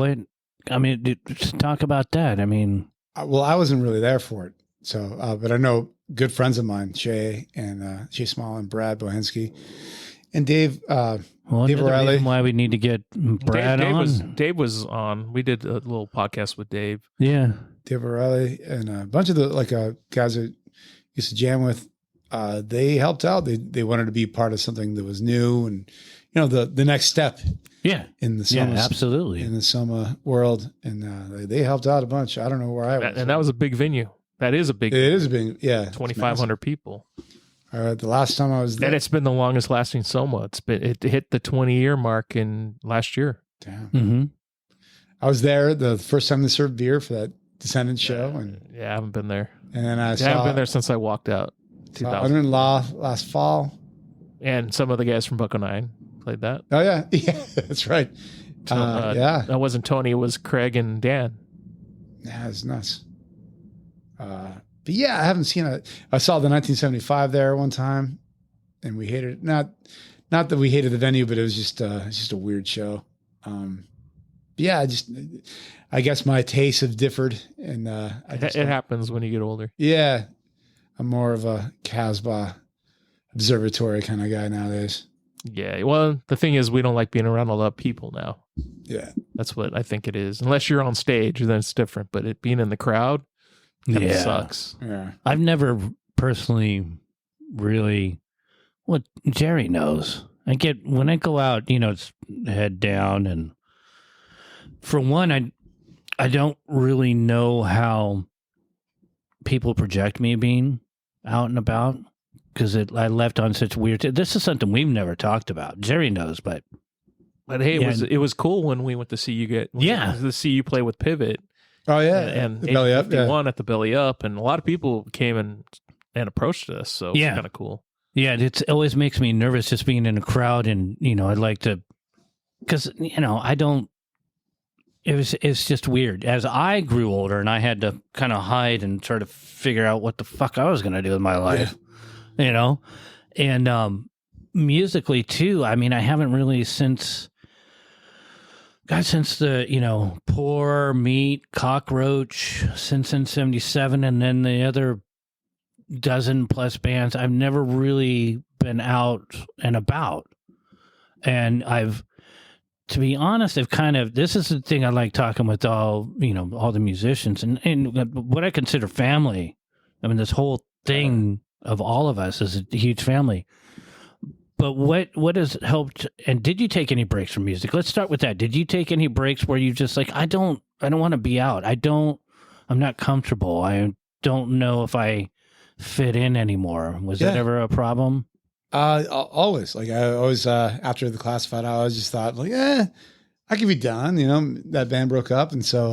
Just talk about that. I mean, well, I wasn't really there for it, so but I know good friends of mine, Shay and Shay Small and Brad Bohensky, and Dave. Dave O'Reilly. Why we need to get Brad on? Dave was on. We did a little podcast with Dave. Yeah, Dave O'Reilly and a bunch of the guys that used to jam with. They helped out. They wanted to be part of something that was new and the next step. Yeah, in the Soma, absolutely in the Soma world, and they helped out a bunch. I don't know where I was, and that was a big venue. That is a big. It is a big, 2,500 people. The last time I was there. And it's been the longest lasting Soma. It hit the 20-year mark in last year. Damn. Mm-hmm. I was there the first time they served beer for that Descendants show. And Yeah, I haven't been there. And then I haven't been there since I walked out. 2000. Mother-in-law last fall. And some of the guys from Bucko 9 played that. Oh, yeah. Yeah, that's right. Yeah. That wasn't Tony. It was Craig and Dan. Yeah, it's nuts. But yeah, I haven't seen it. I saw the 1975 there one time, and we hated it. Not that we hated the venue, but it was just a weird show. Yeah, I guess my tastes have differed, and it happens when you get older. Yeah, I'm more of a Casbah observatory kind of guy nowadays. Yeah, well, the thing is, we don't like being around a lot of people now. Yeah, that's what I think it is. Unless you're on stage, then it's different. But it being in the crowd, it sucks. Yeah, I've never personally really. What Jerry knows, when I go out, it's head down, and for one, I don't really know how people project me being out and about. Because I left on such weird. This is something we've never talked about. Jerry knows, but hey, it was cool when we went to see you to see you play with Pivot. Oh yeah, and the Belly Up, at the Belly Up, and a lot of people came and approached us. So it's kind of cool. Yeah, it always makes me nervous just being in a crowd, and I'd like to, because I don't. It's just weird. As I grew older, and I had to kind of hide and try to figure out what the fuck I was going to do with my life. Yeah. And musically too. I mean, I haven't really since the Poor Meat, Cockroach, since in '77, and then the other dozen plus bands. I've never really been out and about, and to be honest, this is the thing I like talking with all the musicians and what I consider family. I mean, this whole thing of all of us is a huge family. But what has helped, and did you take any breaks from music? Let's start with that. Did you take any breaks where you just like, I don't want to be out. I'm not comfortable. I don't know if I fit in anymore. Was that ever a problem? Always. Like I always, after the Classified, I always just thought like, I could be done. That band broke up. And so,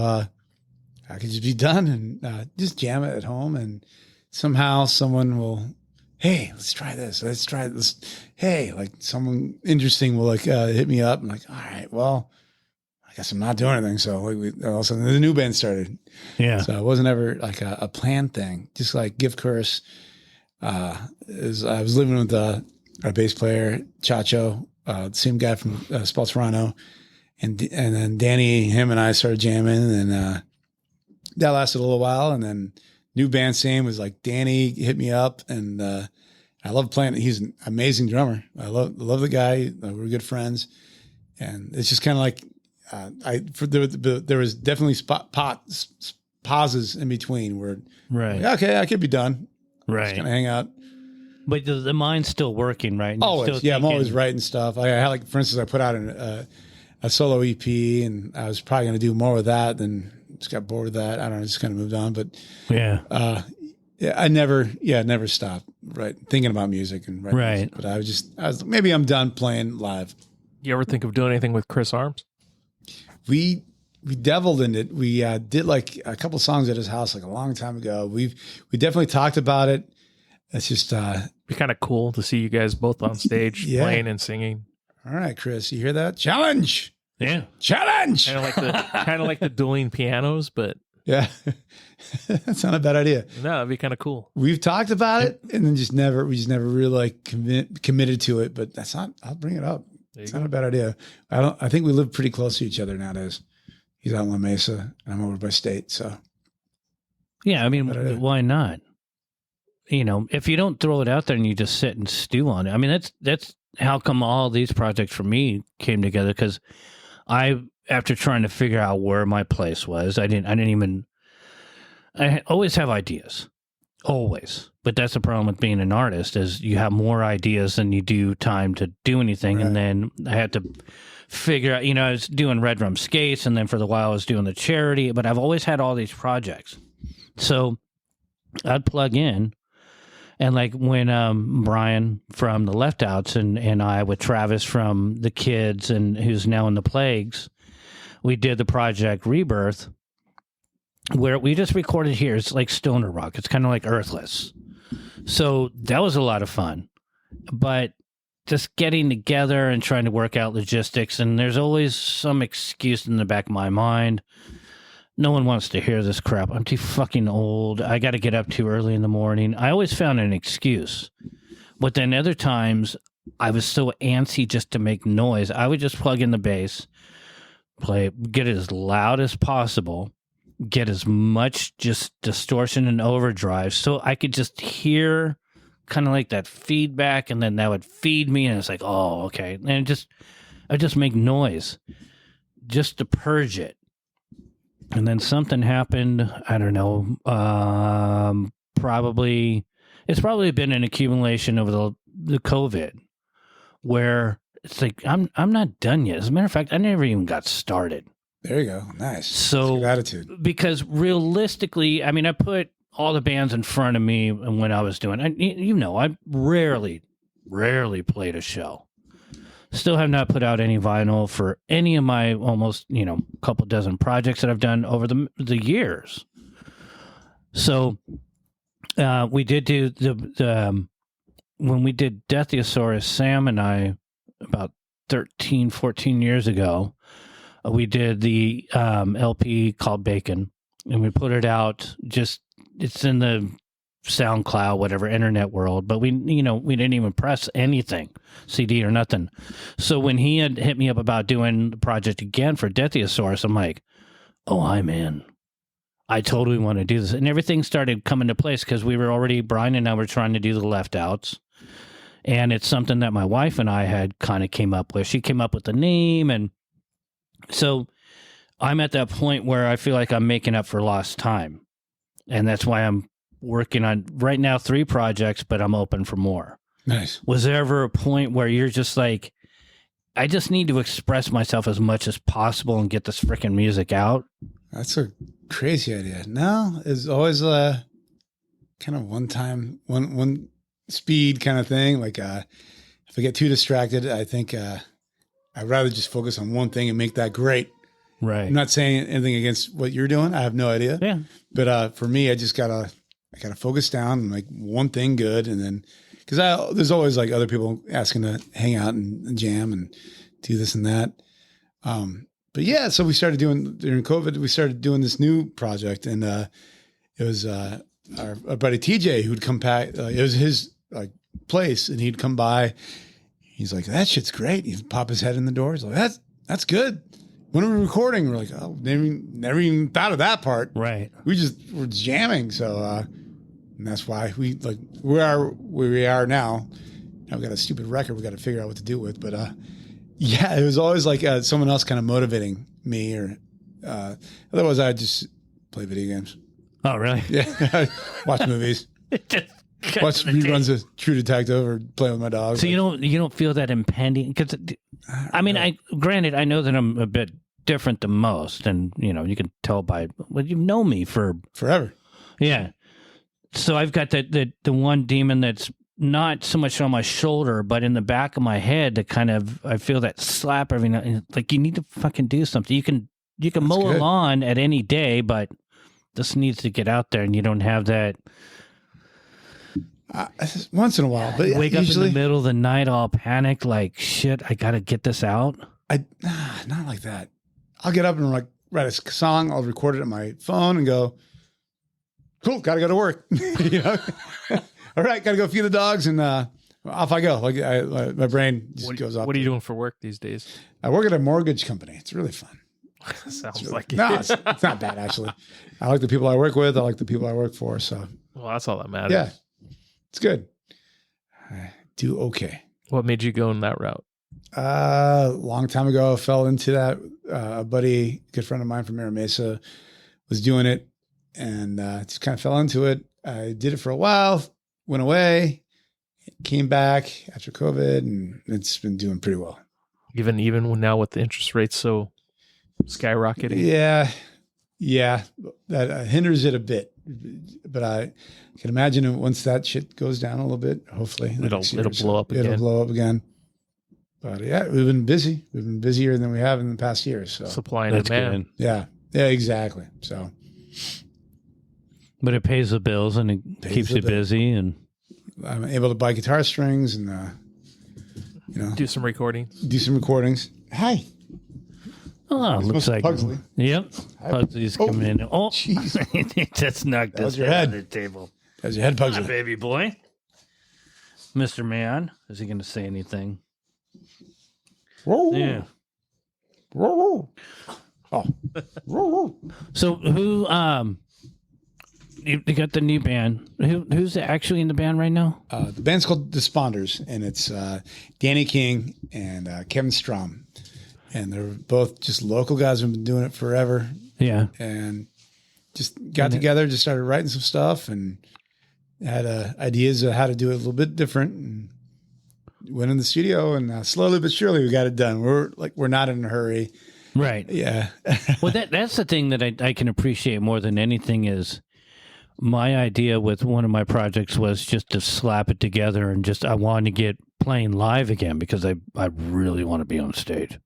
I could just be done and just jam it at home, and somehow someone will, hey, let's try this. Let's try this. Hey, like someone interesting will hit me up. I'm like, all right, well, I guess I'm not doing anything. So all of a sudden the new band started. Yeah. So it wasn't ever like a planned thing. Just like Gift Curse. I was living with our bass player, Chacho, the same guy from Spalterano. And then Danny, him and I started jamming, and that lasted a little while. And then new band same was like Danny hit me up, and I love playing. He's an amazing drummer. I love the guy. We're good friends, and it's just kind of like there was definitely pauses in between where right. Like, okay, I could be done. Right, just kind of hang out. But the mind's still working, right? And always, I'm always writing stuff. I had, like, for instance, I put out a solo EP, and I was probably going to do more with that. Then just got bored with that. I don't know, just kind of moved on. But I never stopped thinking about music and writing right. music. But I was maybe I'm done playing live. You ever think of doing anything with Chris Arms? We dabbled in it. We did like a couple songs at his house like a long time ago. We definitely talked about it. It's just be kind of cool to see you guys both on stage playing and singing. All right, Chris, you hear that? Challenge. Yeah. Challenge. Kind of like the dueling pianos, but yeah. That's not a bad idea. No, it'd be kind of cool. We've talked about it and then we just never really like committed to it, but I'll bring it up. It's not a bad idea. I think we live pretty close to each other nowadays. He's out in La Mesa and I'm over by State. So yeah, I mean, why not? If you don't throw it out there and you just sit and stew on it. I mean, that's how come all these projects for me came together, because after trying to figure out where my place was, I always have ideas, always. But that's the problem with being an artist, is you have more ideas than you do time to do anything. Right. And then I had to figure out, I was doing Red Rum Skates, and then for the while I was doing the charity, but I've always had all these projects. So I'd plug in, And like when Brian from the Left Outs and I with Travis from the Kids and who's now in the Plagues, we did the project Rebirth, where we just recorded here. It's like stoner rock. It's kind of like Earthless. So that was a lot of fun. But just getting together and trying to work out logistics, and there's always some excuse in the back of my mind. No one wants to hear this crap. I'm too fucking old. I got to get up too early in the morning. I always found an excuse. But then other times, I was so antsy just to make noise. I would just plug in the bass, play, get it as loud as possible, get as much just distortion and overdrive so I could just hear kind of like that feedback, and then that would feed me, and it's like, oh, okay. And I just make noise just to purge it. And then something happened. I don't know. It's probably been an accumulation over the COVID, where it's like I'm not done yet. As a matter of fact, I never even got started. There you go. Nice. So good attitude. Because realistically, I mean, I put all the bands in front of me when I was doing. I rarely played a show. Still have not put out any vinyl for any of my almost, couple dozen projects that I've done over the years. So we did do when we did Deathiosaurus, Sam and I, about 13, 14 years ago, we did the LP called Bacon, and we put it out. It's in the SoundCloud, whatever, internet world, but we didn't even press anything, CD or nothing. So when he had hit me up about doing the project again for Deathiosaurus, I'm like, oh, I'm in. I totally want to do this. And everything started coming to place because Brian and I were trying to do the Left Outs. And it's something that my wife and I had kind of came up with. She came up with the name. And so I'm at that point where I feel like I'm making up for lost time. And that's why I'm working on right now 3 projects, but I'm open for more. Nice. Was there ever a point where you're just like, I just need to express myself as much as possible and get this freaking music out? That's a crazy idea. No, it's always kind of one speed kind of thing. Like if I get too distracted, I think I'd rather just focus on one thing and make that great. Right. I'm not saying anything against what you're doing. I have no idea. Yeah. But for me, I gotta focus down and make one thing good, and then because there's always like other people asking to hang out and jam and do this and that. But yeah, so we started doing during COVID. We started doing this new project, and it was our buddy TJ who'd come back. It was his place, and he'd come by. He's like, "That shit's great." He'd pop his head in the door. He's like, "That's good." When are we recording? We're like, oh, never even thought of that part. Right. We're jamming. So, and that's why we are where we are now. Now we got a stupid record we got to figure out what to do with. But, yeah, it was always like someone else kind of motivating me, or otherwise I'd just play video games. Oh, really? Yeah. Watch movies. Watch reruns of True Detective or play with my dog. So you don't feel that impending? Because I mean, granted, I know that I'm a bit different than most, and you can tell by you've known me for forever. Yeah. So I've got the one demon that's not so much on my shoulder, but in the back of my head that kind of I feel that slap every night. Like you need to fucking do something. You can mow a lawn at any day, but this needs to get out there, and you don't have that. Once in a while, but wake up in the middle of the night all panicked, like shit. I got to get this out. Not like that. I'll get up and write a song. I'll record it on my phone and go, cool. Got to go to work. All right, got to go feed the dogs, and off I go. My brain just goes off. What are you doing for work these days? I work at a mortgage company. It's really fun. Sounds like it. No, it's not bad actually. I like the people I work with. I like the people I work for. So, well, that's all that matters. Yeah. It's good. I do okay. What made you go in that route? A long time ago, I fell into that. A buddy, good friend of mine from Mira Mesa, was doing it, and just kind of fell into it. I did it for a while, went away, came back after COVID, and it's been doing pretty well. Even now with the interest rates so skyrocketing? Yeah. That hinders it a bit. but I can imagine once that shit goes down a little bit, hopefully it'll blow up again. It'll blow up again. But yeah, we've been busy. We've been busier than we have in the past years. So Supply and demand. Yeah, exactly. So, but it pays the bills and it keeps you busy, and I'm able to buy guitar strings and do some recordings. Hi. Oh, looks like Pugsley. Yep, Pugsley's coming in. Oh, jeez. Just knocked That was this your head head. on the table. How's your head, Hi, Pugsley? baby boy. Mr. Man, is he going to say anything? Whoa. Yeah. Whoa. Oh. Whoa. So who? You got the new band. Who's actually in the band right now? The band's called Desponders, and it's Danny King and Kevin Strom. And they're both just local guys who've been doing it forever. Yeah. And just got together, just started writing some stuff, and had ideas of how to do it a little bit different. And went in the studio, and slowly but surely we got it done. We're not in a hurry. Right. Yeah. Well, that's the thing that I can appreciate more than anything is my idea with one of my projects was just to slap it together and just I wanted to get playing live again because I really want to be on stage.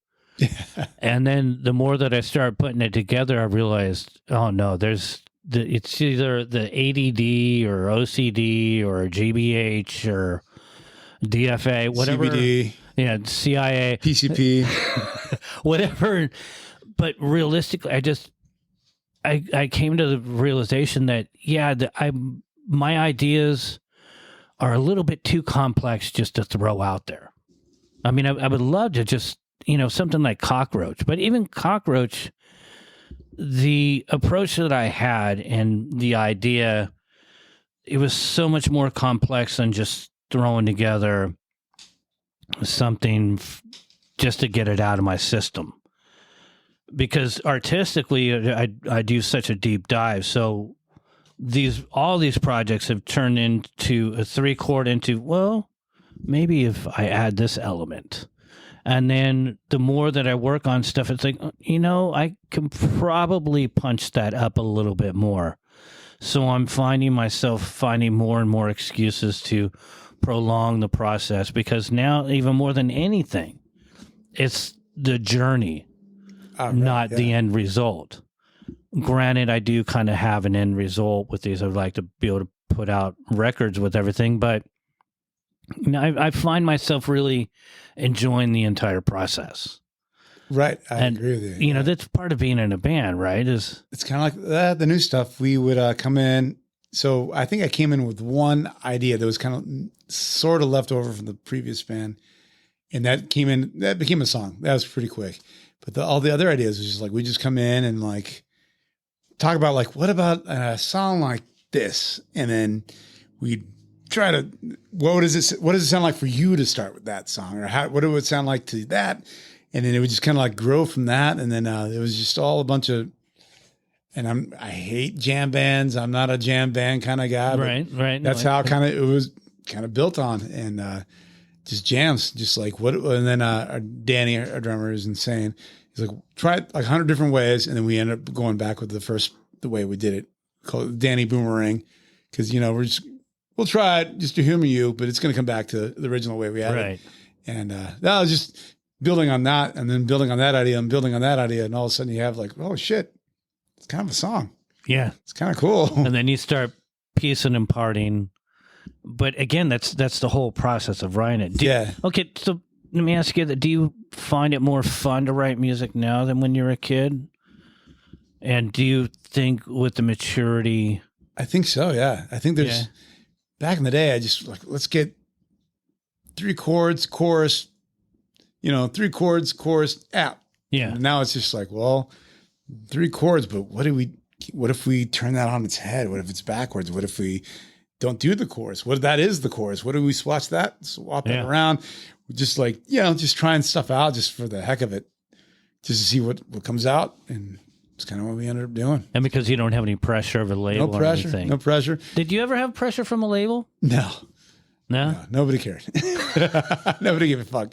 And then the more that I started putting it together, I realized, oh no, it's either the ADD or OCD or GBH or DFA, whatever. CBD. Yeah, CIA. PCP. Whatever. But realistically, I came to the realization that, my ideas are a little bit too complex just to throw out there. I mean, I would love to just, something like Cockroach, but even Cockroach, the approach that I had and the idea, it was so much more complex than just throwing together something just to get it out of my system. Because artistically, I do such a deep dive. So all these projects have turned into a 3-chord into, well, maybe if I add this element. And then the more that I work on stuff, it's like, I can probably punch that up a little bit more. So I'm finding myself more and more excuses to prolong the process because now, even more than anything, it's the journey. Not the end result. Granted, I do kind of have an end result with these. I'd like to be able to put out records with everything, but I find myself really enjoying the entire process. Right. I agree with you. That's part of being in a band, right? It's kind of like the new stuff. We would come in. So I think I came in with one idea that was kind of sort of left over from the previous band. And that became a song. That was pretty quick. But all the other ideas was just like, we just come in and like talk about like, what about a song like this? And then we try to, what does it sound like for you to start with that song? Or what it would sound like to that? And then it would just kind of like grow from that. And then it was just all a bunch of, and I hate jam bands. I'm not a jam band kind of guy. Right. That's how it was kind of built on. And, just jams, just like what, and then Danny, our drummer, is insane. He's like, try it like 100 different ways, and then we end up going back with the way we did it, called it Danny Boomerang, because we'll try it just to humor you, but it's going to come back to the original way we had it. And that was just building on that, and then building on that idea, and building on that idea, and all of a sudden you have like, oh shit, it's kind of a song. Yeah, it's kind of cool. And then you start piecing and parting. But again, that's the whole process of writing it. Okay, so let me ask you that: do you find it more fun to write music now than when you were a kid? And do you think with the maturity? I think so. Yeah, I think there's. Back in the day, I just like let's get 3 chords, chorus. 3 chords, chorus, out. Yeah. And now it's just like, well, 3 chords, but what if we turn that on its head? What if it's backwards? What if we don't do the chorus? What if that is the chorus? What do we swap that around? Just like, just trying stuff out just for the heck of it, just to see what comes out. And it's kind of what we ended up doing. And because you don't have any pressure of a label or anything. No pressure. Did you ever have pressure from a label? No, nobody cared. Nobody gave a fuck.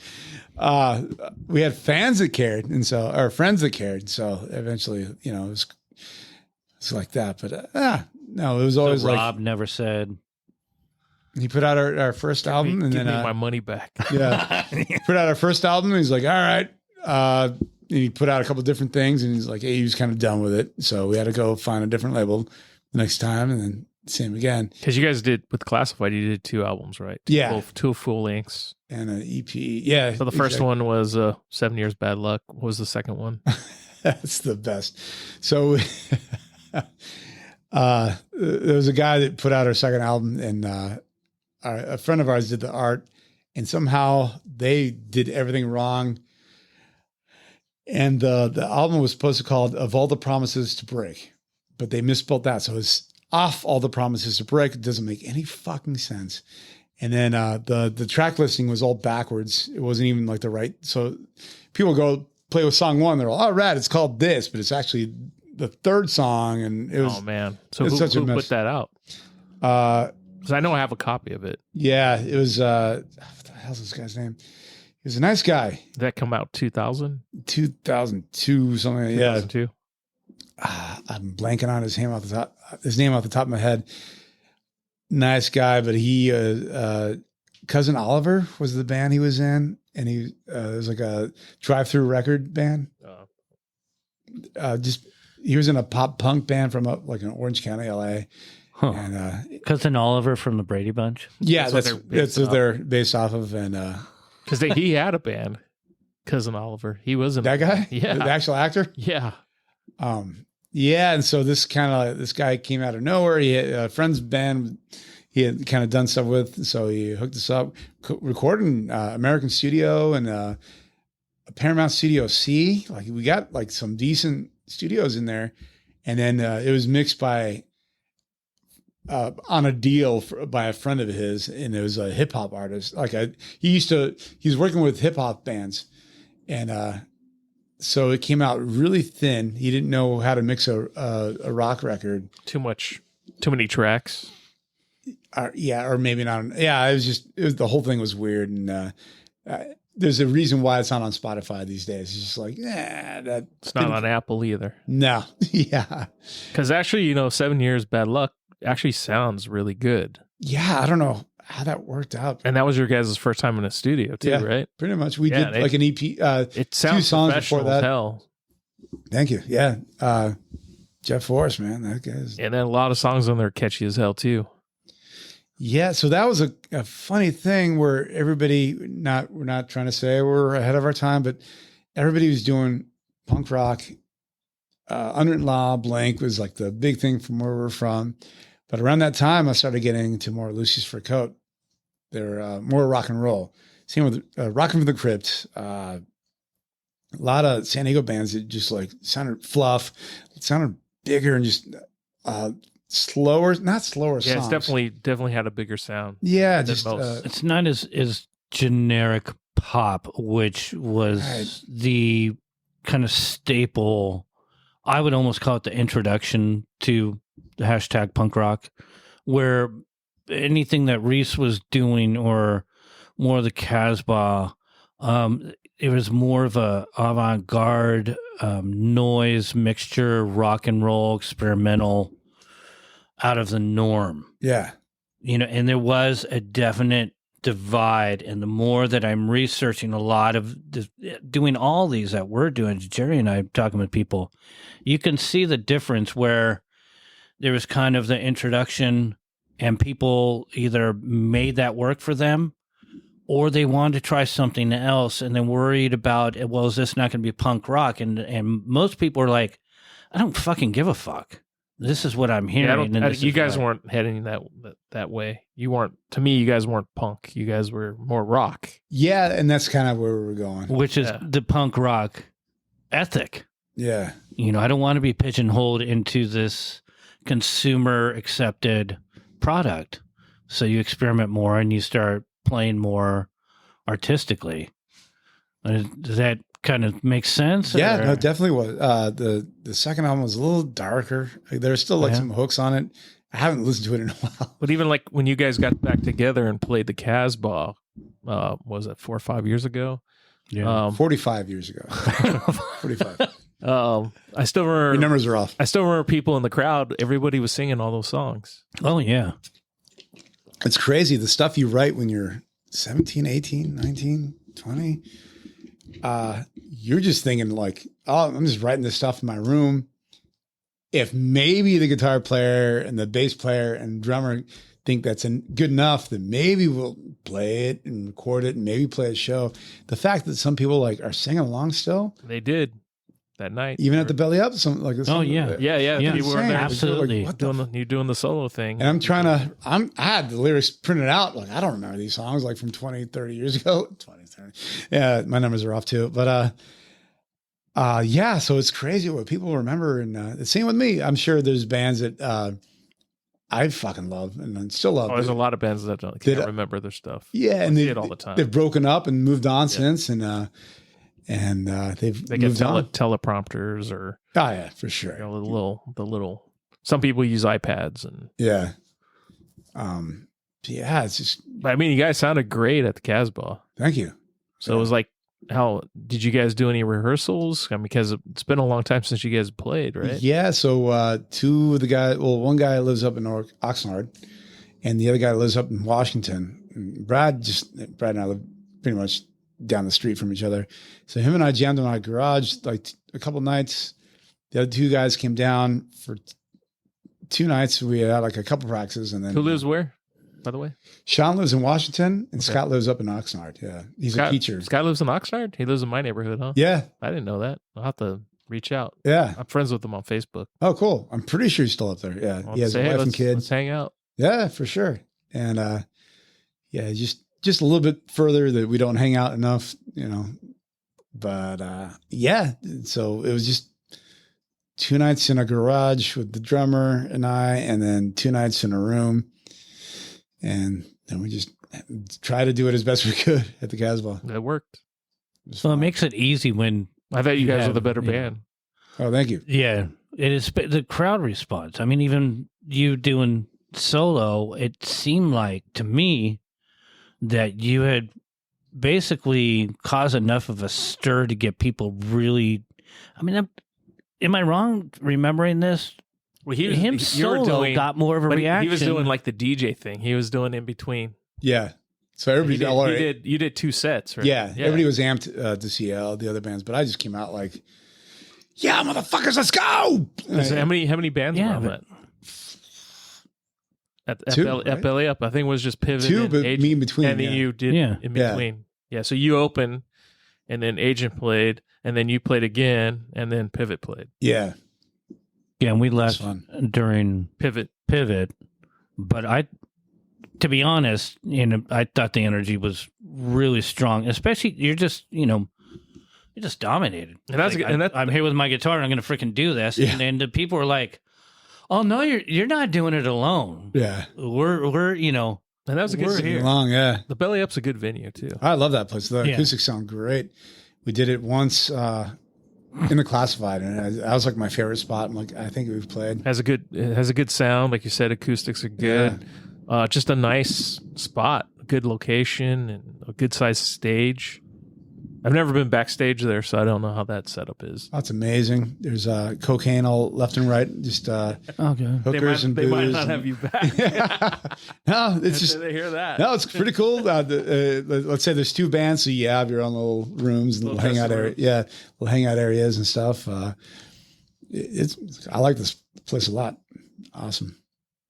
We had fans that cared, or friends that cared. So eventually, it's like that. But No, it was always like Rob never said. he put out our first album, and give then me my money back. yeah, put out our first album. And he's like, all right. And he put out a couple different things, and he's like, hey, he was kind of done with it, so we had to go find a different label the next time, and then same again. Because you guys did with Classified, you did 2 albums, right? Yeah, two full lengths and an EP. Yeah. So the first one was 7 Years Bad Luck. What was the second one? That's the best. So there was a guy that put out our second album, and a friend of ours did the art, and somehow they did everything wrong. And the album was supposed to be called Of All the Promises to Break, but they misspelled that. So it's Off All the Promises to Break. It doesn't make any fucking sense. And then the track listing was all backwards. It wasn't even like the right. So people go play with song 1. They're all, oh, rad, it's called this, but it's actually the third song. And it was, oh man. So who put that out? Because I know I have a copy of it. Yeah, it was, what the hell's this guy's name? He was a nice guy. Did that come out 2000? 2002, something like that. 2002? I'm blanking on his name off the top of my head. Nice guy, but he, Cousin Oliver was the band he was in, and he it was like a drive-through record band. He was in a pop punk band from like in Orange County, LA. Huh. And Cousin Oliver from the Brady Bunch. Yeah, that's what they're based off of, and because he had a band, Cousin Oliver. He was in that guy. Yeah, the actual actor. Yeah. Yeah, and so this guy came out of nowhere. He had a friend's band he had kind of done stuff with, so he hooked us up, recording American Studio and a Paramount Studio C. Like we got like some decent studios in there, and then it was mixed by on a deal by a friend of his, and it was a hip hop artist. He was working with hip hop bands, and so it came out really thin. He didn't know how to mix a rock record. Too many tracks. Or maybe not. Yeah, the whole thing was weird, and there's a reason why it's not on Spotify these days. It's just like, it's not on Apple either. No, yeah, because actually, 7 Years Bad Luck actually sounds really good. Yeah, I don't know how that worked out. And that was your guys' first time in a studio too, right? Pretty much. We did like an EP. It sounds 2 songs professional before that. as hell. Thank you. Yeah. Jeff Forrest, man, that guy's. And then a lot of songs on there catchy as hell too. Yeah, so that was a funny thing where everybody, we're not trying to say we're ahead of our time, but everybody was doing punk rock. Unwritten Law, Blank was like the big thing from where we're from. But around that time, I started getting into more Lucy's Fur Coat. They're more rock and roll. Same with Rockin' from the Crypt. A lot of San Diego bands that just like sounded fluff. It sounded bigger and just slower, not slower songs. Yeah, it's definitely had a bigger sound. Yeah, just it's not as generic pop, which was the kind of staple. I would almost call it the introduction to the hashtag punk rock, where anything that Reese was doing or more of the Casbah, it was more of a avant-garde noise mixture, rock and roll, experimental, out of the norm. Yeah. And there was a definite divide. And the more that I'm researching a lot of doing all these that we're doing, Jerry and I talking with people, you can see the difference where there was kind of the introduction and people either made that work for them or they wanted to try something else and then worried about, well, is this not going to be punk rock? And most people are like, I don't fucking give a fuck. This is what I'm hearing. Yeah, you guys weren't heading that way. You weren't. To me, you guys weren't punk. You guys were more rock. Yeah, and that's kind of where we were going. Which is the punk rock ethic. Yeah. I don't want to be pigeonholed into this consumer accepted product. So you experiment more and you start playing more artistically. Does that kind of make sense? Yeah, no, definitely was. The second album was a little darker. There's still like some hooks on it. I haven't listened to it in a while. But even like when you guys got back together and played the Casbah, was it 4 or 5 years ago? Yeah, 45 years ago. 45. I still remember. Your numbers are off. I still remember people in the crowd. Everybody was singing all those songs. Oh, yeah. It's crazy. The stuff you write when you're 17, 18, 19, 20. You're just thinking like, oh, I'm just writing this stuff in my room. If maybe the guitar player and the bass player and drummer think that's good enough, then maybe we'll play it and record it and maybe play a show. The fact that some people like are singing along still, They did that night, even at the belly up, some like this. Oh, yeah. Yeah. People were there. Absolutely. What You're doing the solo thing. And I'm trying to, I had the lyrics printed out. Like, I don't remember these songs like from 20, 30 years ago. 20, 30. Yeah, my numbers are off too. But, yeah, so it's crazy what people remember. And the same with me. I'm sure there's bands that I fucking love and still love. There's a lot of bands that can't remember their stuff. Yeah. And see it all the time. They've broken up and moved on since. And they get teleprompters or yeah, for sure. The little. Some people use iPads and yeah. Yeah, it's just. I mean, you guys sounded great at the Casbah. Thank you. So it was like, how did you guys do any rehearsals? I mean, because it's been a long time since you guys played, right? Yeah. So two of the guys, one guy lives up in Oxnard, and the other guy lives up in Washington. And Brad and I live pretty much down the street from each other. So him and I jammed in my garage like a couple nights. The other two guys came down for 2 nights. We had like a couple practices, and then who lives where, by the way? Sean lives in Washington, and Scott lives up in Oxnard. Yeah, he's a teacher. Scott lives in Oxnard. He lives in my neighborhood, huh? Yeah, I didn't know that. I'll have to reach out. Yeah, I'm friends with him on Facebook. Oh, cool. I'm pretty sure he's still up there. Yeah, he has a wife and kids. Let's hang out. Yeah, for sure. And yeah, just a little bit further that we don't hang out enough, you know. But yeah, so it was just 2 nights in a garage with the drummer and I, and then 2 nights in a room. And then we just try to do it as best we could at the Casbah. It worked. So it makes it easy when I thought you guys were the better band. Oh, thank you. Yeah, it is the crowd response. I mean, even you doing solo, it seemed like to me that you had basically caused enough of a stir to get people really. I mean, am I wrong remembering this? Well, him solo got more of a reaction. He was doing like the DJ thing. He was doing in between. Yeah. So everybody you did 2 sets, right? Yeah. Everybody was amped to see the other bands, but I just came out like, yeah, motherfuckers, let's go. How many bands were on that? At 2, at Belly Up, I think it was just Pivot 2, and but Agent, me in between. and then you did in between. Yeah, so you opened, and then Agent played, and then you played again, and then Pivot played. Yeah. Yeah, and we left during Pivot. But to be honest, I thought the energy was really strong. Especially you're just dominated. And that's I'm here with my guitar and I'm going to freaking do this. Yeah. And then the people are like, "Oh no, you're not doing it alone. Yeah. We're and that was a good venue. Long, yeah. The Belly Up's a good venue too. I love that place. The acoustics sound great. We did it once in the Classified, and that was like my favorite spot. I think we've played. It has a good sound, like you said. Acoustics are good. Yeah. Just a nice spot, a good location, and a good sized stage. I've never been backstage there, so I don't know how that setup is. That's amazing. There's cocaine all left and right, just hookers and booze. They might not have you back. No, it's just they hear that. No, it's pretty cool. Let's say there's 2 bands, so you have your own little rooms and little hangout area. Yeah, little hangout areas and stuff. I like this place a lot. Awesome.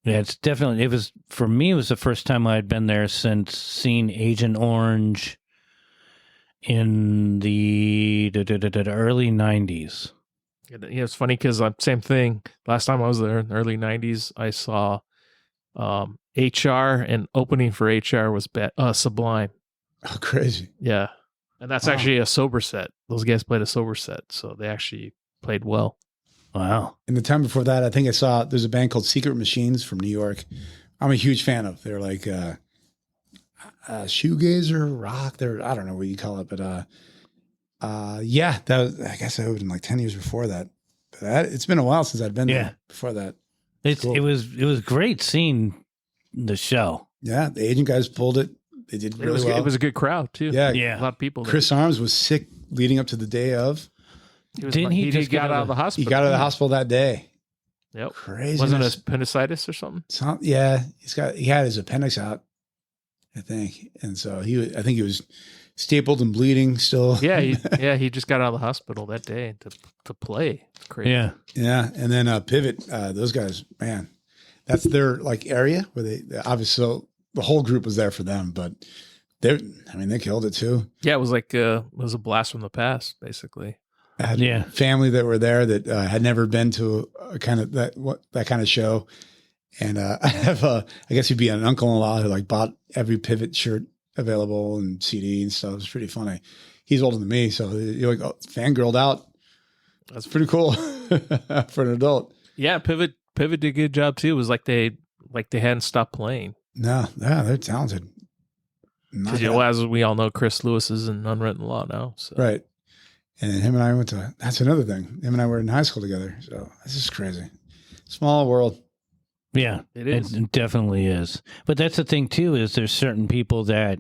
Yeah, it's definitely. It was for me. It was the first time I had been there since seeing Agent Orange in the early 90s. Yeah, it's funny because same thing. Last time I was there in the early 90s, I saw HR, and opening for HR was Sublime. Oh, crazy. Yeah. And that's actually a sober set. Those guys played a sober set, so they actually played well. Wow. In the time before that, I think I saw there's a band called Secret Machines from New York. I'm a huge fan of. They're like shoegazer rock. I don't know what you call it, but yeah, that was, I guess I opened like 10 years before that. But it's been a while since I'd been there before that. Cool. It was great seeing the show. Yeah, the Agent guys pulled it. They did really well. It was a good crowd too. Yeah. A lot of people. Chris Arms was sick leading up to the day of. He just got out of the hospital. He got out of the hospital that day. Yep. Crazy. Wasn't it appendicitis or something? Yeah, he had his appendix out, I think, and so I think he was stapled and bleeding still. Yeah, he just got out of the hospital that day to play. It's crazy. Yeah, and then Pivot, those guys, man, that's their like area where they obviously so the whole group was there for them, but they killed it too. Yeah, it was like it was a blast from the past, basically. I had family that were there that had never been to a kind of that kind of show, and I have I guess he'd be an uncle-in-law who like bought every Pivot shirt available and CD and stuff. It was pretty funny. He's older than me, so you're like fangirled out. That's pretty cool for an adult. Yeah, Pivot did a good job too. It was like they hadn't stopped playing. No, they're talented. Because as we all know, Chris Lewis is in Unwritten Law now. So. Right. And him and I that's another thing. Him and I were in high school together. So this is crazy. Small world. Yeah, it is. It definitely is. But that's the thing too, is there's certain people that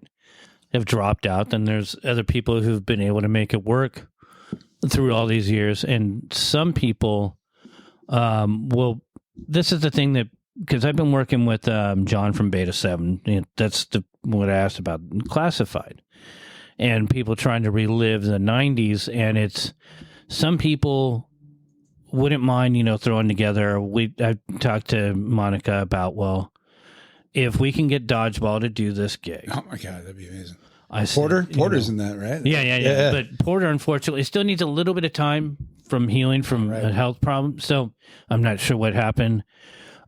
have dropped out. Then there's other people who've been able to make it work through all these years. And some people, this is the thing that, because I've been working with John from Beta 7. That's what I asked about Classified. And people trying to relive the 90s. And it's some people wouldn't mind, throwing together. I talked to Monica about, well, if we can get Dodgeball to do this gig. Oh my God, that'd be amazing. Porter's in that, right? Yeah. But Porter, unfortunately, still needs a little bit of time from healing from a health problem. So I'm not sure what happened.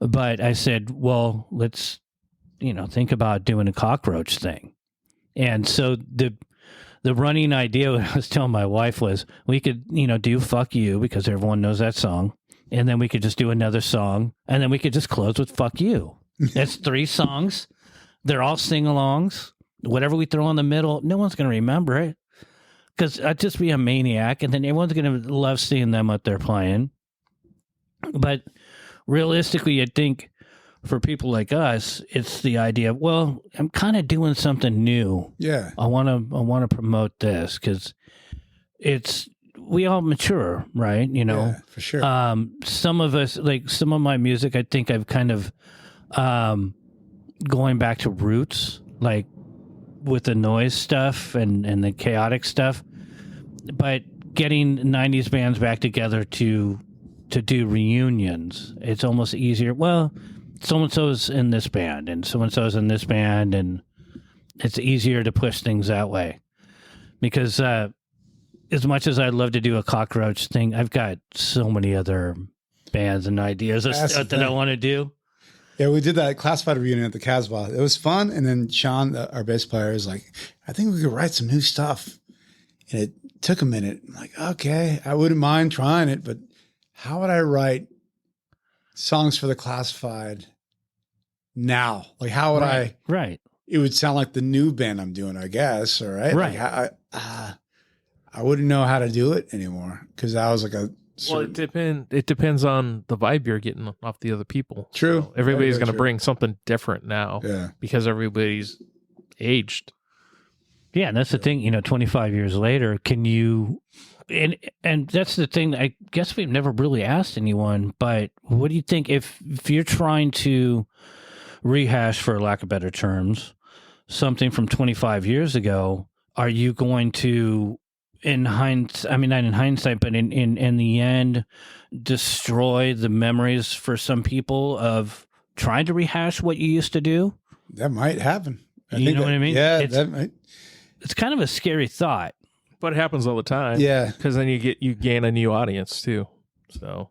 But I said, well, let's, think about doing a cockroach thing. And so the running idea I was telling my wife was we could, do Fuck You because everyone knows that song. And then we could just do another song. And then we could just close with Fuck You. That's 3 songs. They're all sing-alongs. Whatever we throw in the middle, no one's going to remember it. Because I'd just be a maniac. And then everyone's going to love seeing them up there playing. But realistically, I think for people like us, it's the idea of, well, I'm kind of doing something new. Yeah. I want to promote this because we all mature, right? Yeah, for sure. Some of us, like some of my music, I think I've kind of going back to roots, like with the noise stuff and the chaotic stuff, but getting 90s bands back together to do reunions, it's almost easier. Well, so-and-so's in this band and so-and-so's in this band, and it's easier to push things that way. Because as much as I'd love to do a cockroach thing, I've got so many other bands and ideas that I want to do. Yeah, we did that Classified reunion at the Casbah. It was fun. And then Sean, our bass player, is like, I think we could write some new stuff. And it took a minute. I'm like, okay, I wouldn't mind trying it, but how would I write songs for the Classified now? Like, how would I? Right. It would sound like the new band I'm doing, I guess. All right. Right. Like, I wouldn't know how to do it anymore because I was like a. Well, it depends on the vibe you're getting off the other people. True. So everybody's going to bring something different now. Yeah. Because everybody's aged. Yeah, and that's the thing. 25 years later, can you? And that's the thing. I guess we've never really asked anyone, but what do you think if you're trying to rehash, for lack of better terms, something from 25 years ago? Are you going to, not in hindsight, but in the end, destroy the memories for some people of trying to rehash what you used to do? That might happen. You know what I mean? Yeah, that might. It's kind of a scary thought. But it happens all the time. Yeah. Because then you gain a new audience too. So,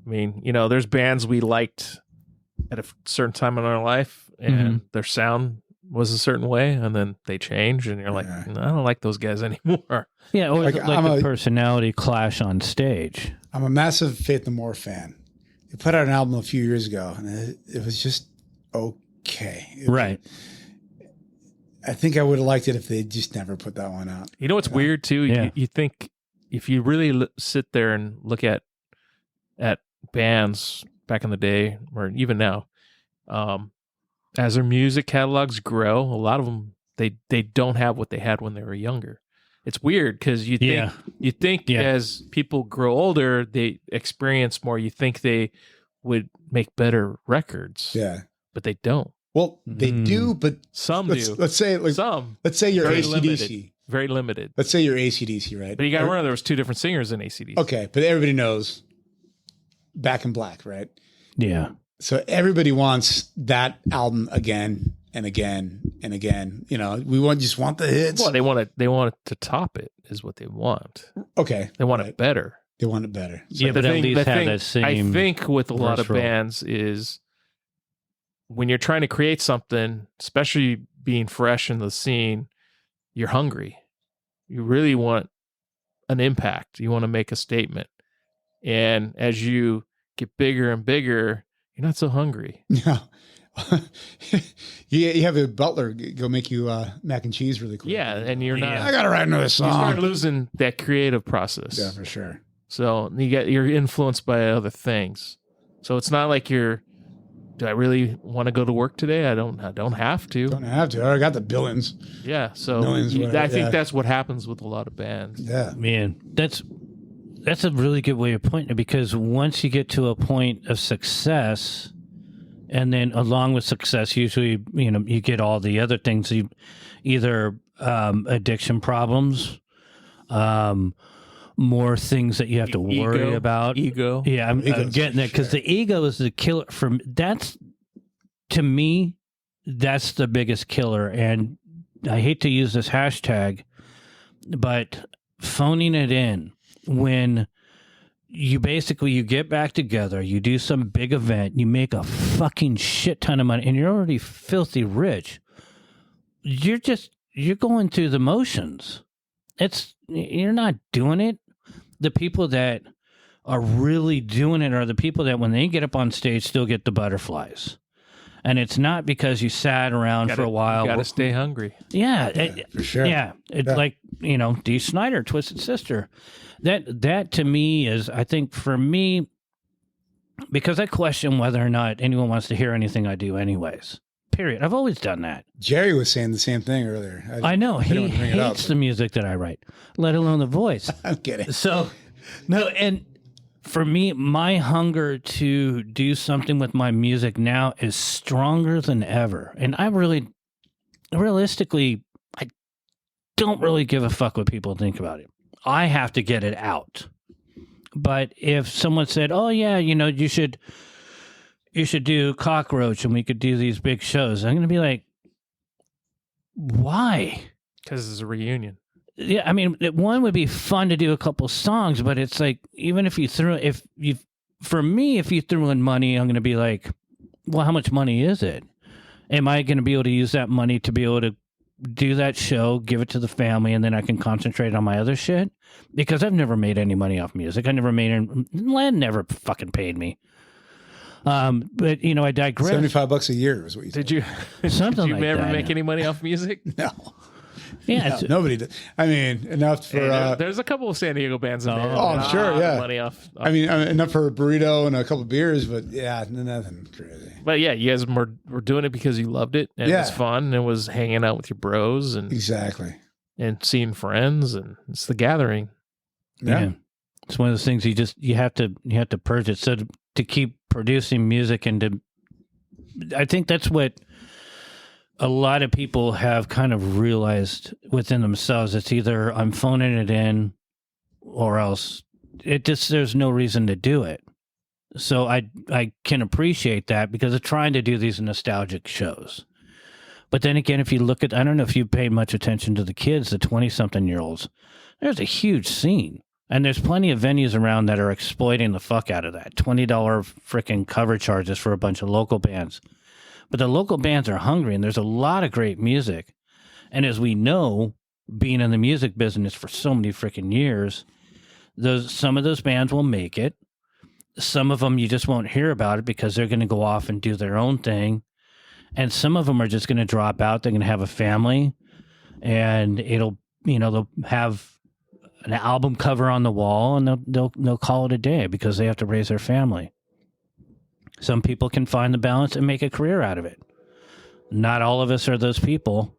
there's bands we liked at a certain time in our life and their sound was a certain way and then they change and you're like, I don't like those guys anymore. Yeah, or like a personality clash on stage. I'm a massive Faith No More fan. They put out an album a few years ago and it was just okay. Right. I think I would have liked it if they just never put that one out. You know what's weird too? Yeah. You think if you really sit there and look at bands back in the day or even now, as their music catalogs grow, a lot of them they don't have what they had when they were younger. it's weird because you think as people grow older, they experience more. You think they would make better records. Yeah. But they don't. Well, they do, but some do. Let's say let's say you're Very AC/DC. limited. Very limited. Let's say you're AC/DC, right? But you got to remember there was 2 different singers in AC/DC. Okay, but everybody knows Back in Black, right? Yeah. So everybody wants that album again and again and again. You know, just want the hits. Well, they want it to top it is what they want. Okay. They want it better. They want it better. So but at least have that same. I think with a lot of bands is when you're trying to create something, especially being fresh in the scene, you're hungry. You really want an impact. You want to make a statement. And as you get bigger and bigger, you're not so hungry. Yeah. you have a butler go make you mac and cheese really quick. Yeah, and you're not. I gotta write another song. You start losing that creative process. Yeah, for sure. So you're influenced by other things. So it's not like do I really want to go to work today? I don't have to. Don't have to. I got the billions. Yeah. So Millions, I think that's what happens with a lot of bands. Yeah. Man, that's a really good way of putting it, because once you get to a point of success, and then along with success, usually, you get all the other things, either addiction problems, more things that you have to worry about. Ego. Yeah, I'm getting that, because the ego is the killer. To me, that's the biggest killer. And I hate to use this hashtag, but phoning it in when you get back together, you do some big event, you make a fucking shit ton of money, and you're already filthy rich. You're going through the motions. You're not doing it. The people that are really doing it are the people that when they get up on stage still get the butterflies. And it's not because you sat around for a while. You got to stay hungry. Yeah, for sure. Yeah, like, Dee Snider, Twisted Sister. That to me is, I think for me, because I question whether or not anyone wants to hear anything I do anyways. Period. I've always done that. Jerry was saying the same thing earlier. I know. He hates the music that I write, let alone the voice. I'm kidding. So, no, and for me, my hunger to do something with my music now is stronger than ever. And I realistically, I don't really give a fuck what people think about it. I have to get it out. But if someone said, oh, yeah, you should do Cockroach and we could do these big shows, I'm going to be like, why? Because it's a reunion. Yeah, I mean, one would be fun to do a couple songs, but it's like, even if you threw in money, I'm going to be like, well, how much money is it? Am I going to be able to use that money to be able to do that show, give it to the family, and then I can concentrate on my other shit? Because I've never made any money off music. Len never fucking paid me. But I digress. $75 a year is what you said. Did you? Something did you like ever that. make any money off music? No. Yeah, No, nobody did. I mean, enough for. There's a couple of San Diego bands in there. I'm sure. Yeah. Money off. I mean, enough for a burrito and a couple of beers, but yeah, nothing crazy. But yeah, you guys were doing it because you loved it and it was fun and it was hanging out with your bros and exactly and seeing friends, and it's the gathering. Yeah. It's one of those things you have to purge it. So to keep producing music I think that's what a lot of people have kind of realized within themselves. It's either I'm phoning it in or else there's no reason to do it. So I can appreciate that because of trying to do these nostalgic shows. But then again, if you look at, I don't know if you pay much attention to the kids, the 20-something-year-olds, there's a huge scene. And there's plenty of venues around that are exploiting the fuck out of that. $20 freaking cover charges for a bunch of local bands. But the local bands are hungry, and there's a lot of great music. And as we know, being in the music business for so many freaking years, some of those bands will make it. Some of them you just won't hear about it because they're going to go off and do their own thing. And some of them are just going to drop out. They're going to have a family, and they'll have an album cover on the wall, and they'll call it a day because they have to raise their family. Some people can find the balance and make a career out of it. Not all of us are those people,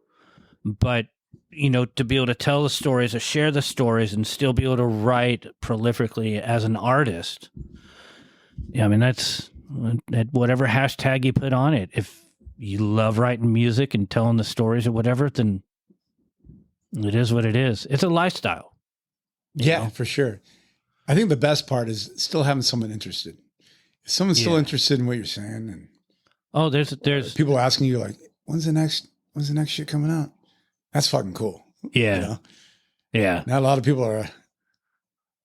but to be able to tell the stories or share the stories and still be able to write prolifically as an artist. Yeah, I mean, that's whatever hashtag you put on it. If you love writing music and telling the stories or whatever, then it is what it is. It's a lifestyle. Yeah, for sure. I think the best part is still having someone interested. If someone's still interested in what you're saying, and there's people asking you like, when's the next shit coming out? That's fucking cool. Yeah. Yeah. Not a lot of people are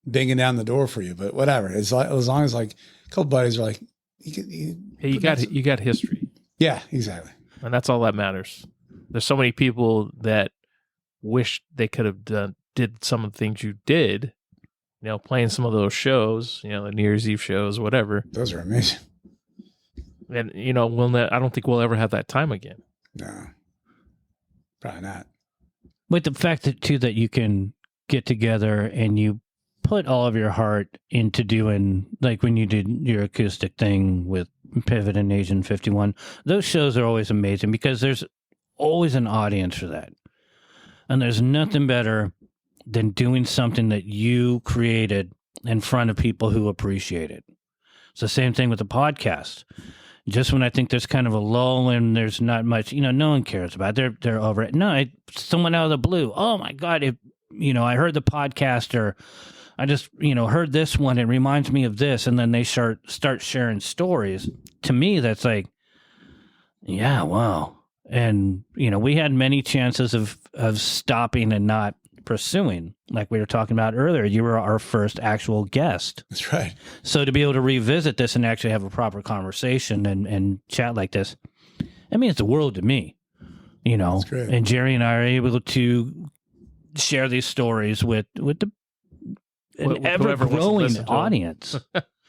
banging down the door for you, but whatever. It's like, as long as like a couple buddies are like, you got history. Yeah, exactly. And that's all that matters. There's so many people that wish they could have did some of the things you did, playing some of those shows, the New Year's Eve shows, whatever. Those are amazing. And, I don't think we'll ever have that time again. No, probably not. With the fact that you can get together and you put all of your heart into doing, like when you did your acoustic thing with Pivot and Asian 51, those shows are always amazing because there's always an audience for that. And there's nothing better than doing something that you created in front of people who appreciate it. It's the same thing with the podcast. Just when I think there's kind of a lull and there's not much, no one cares about it. They're over it. No, someone out of the blue. Oh my God. I heard the podcast, or I just, heard this one. It reminds me of this. And then they start sharing stories. To me, that's like, yeah, wow. And, we had many chances of stopping and not pursuing. Like we were talking about earlier, you were our first actual guest. That's right. So to be able to revisit this and actually have a proper conversation and chat like this, I mean, it's the world to me, That's great. And Jerry and I are able to share these stories with an ever-growing audience.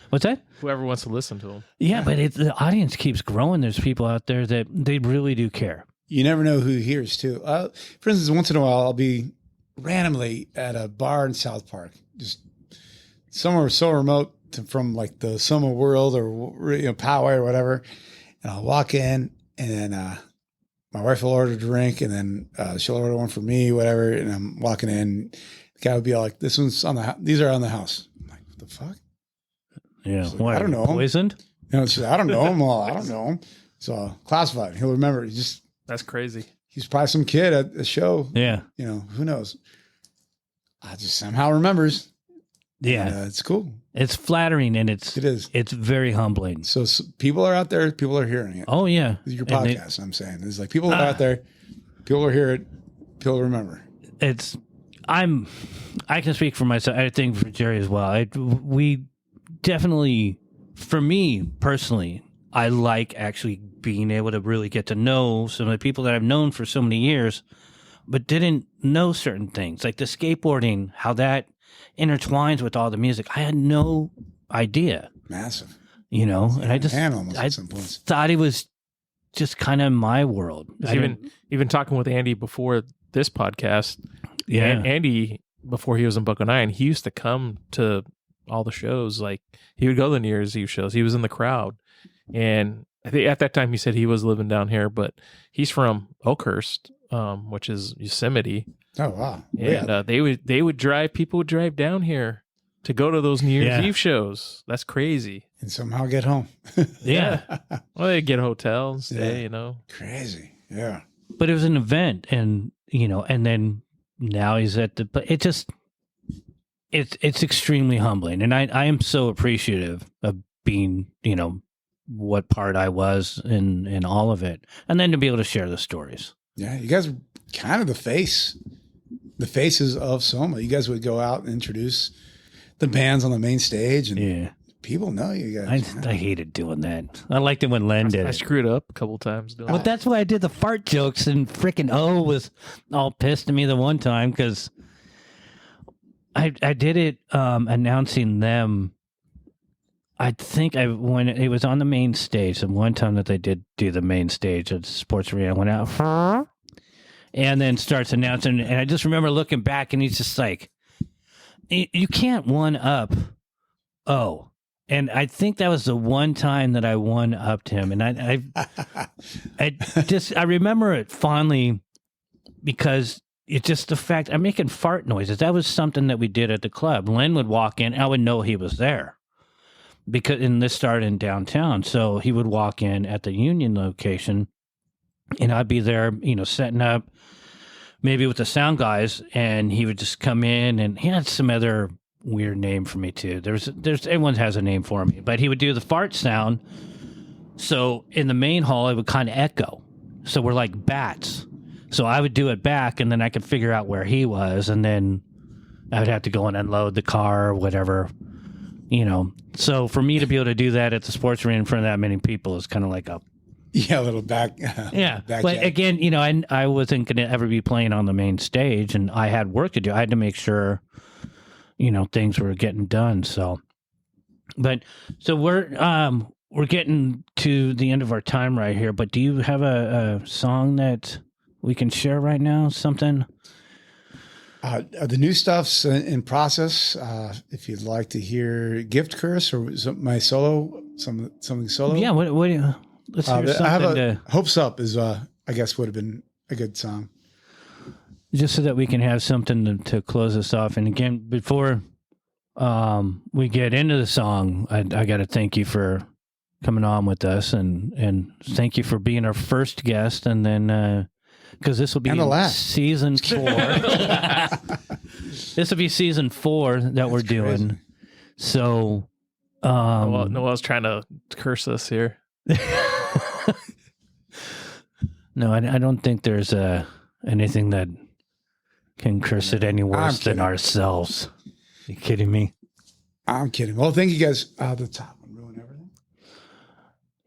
What's that? Whoever wants to listen to them. Yeah, but the audience keeps growing. There's people out there that they really do care. You never know who hears too. For instance, once in a while, I'll be randomly at a bar in South Park, just somewhere so remote from like the Soma world or Poway or whatever. And I'll walk in, and then my wife will order a drink, and then she'll order one for me, whatever. And I'm walking in, the guy would be all like, "This one's on the these are on the house." I'm like, "What the fuck?" Yeah, like, I don't know. Poisoned? She's like, I don't know him. Well, I don't know him. So classified. He'll remember. That's crazy. He's probably some kid at a show. Yeah. Who knows? I just somehow remembers. Yeah. And, it's cool. It's flattering, and it is. It's very humbling. So people are out there. People are hearing it. Oh, yeah. This is your podcast, I'm saying. It's like people are out there. People are hear it. People remember. I can speak for myself. I think for Jerry as well. We definitely, for me personally, I like actually being able to really get to know some of the people that I've known for so many years, but didn't know certain things, like the skateboarding, how that intertwines with all the music. I had no idea. Massive. And I thought it was just kind of my world. Even talking with Andy before this podcast, yeah. Andy, before he was in Bucko 9, he used to come to all the shows. Like he would go to the New Year's Eve shows. He was in the crowd. And I think at that time he said he was living down here, but he's from Oakhurst, which is Yosemite. Oh, wow. And they would drive, people would drive down here to go to those New Year's Eve shows. That's crazy. And somehow get home. Yeah. Well, they get hotels, stay, Crazy. Yeah. But it was an event, and, and then now he's but it just, it's extremely humbling. And I am so appreciative of being, what part I was in all of it. And then to be able to share the stories. Yeah. You guys are kind of the faces of Soma. You guys would go out and introduce the bands on the main stage, and people know you guys. I hated doing that. I liked it when Len did it. I screwed up a couple times doing Well, that's why I did the fart jokes, and freaking O was all pissed at me the one time because I did it announcing them. I think when it was on the main stage, and one time that they did do the main stage at the sports arena, went out and then starts announcing, and I just remember looking back, and he's just like, you can't one up O. And I think that was the one time that I one upped him, and I remember it fondly because it's just the fact I'm making fart noises. That was something that we did at the club. Len would walk in, I would know he was there and this started in downtown. So he would walk in at the Union location, and I'd be there, setting up maybe with the sound guys, and he would just come in, and he had some other weird name for me too. There's everyone has a name for me, but he would do the fart sound. So in the main hall, it would kind of echo. So we're like bats. So I would do it back, and then I could figure out where he was, and then I would have to go and unload the car or whatever, So for me to be able to do that at the sports arena in front of that many people is kind of like a little back. Yeah, back but jack. again, I wasn't going to ever be playing on the main stage, and I had work to do. I had to make sure, things were getting done. So we're getting to the end of our time right here. But do you have a song that we can share right now? Something? The new stuff's in process. If you'd like to hear "Gift Curse" or my solo, something solo. Yeah. What do you? Let's hear something. I have "Hopes Up" is I guess would have been a good song. Just so that we can have something to close us off. And again, before we get into the song, I got to thank you for coming on with us, and thank you for being our first guest, and then because this will be season 4. This will be season 4 that we're doing. Crazy. So Noel's trying to curse us here. No, I don't think there's anything that can curse it any worse than ourselves. Are you kidding me? I'm kidding. Well, thank you guys. The top one ruined everything.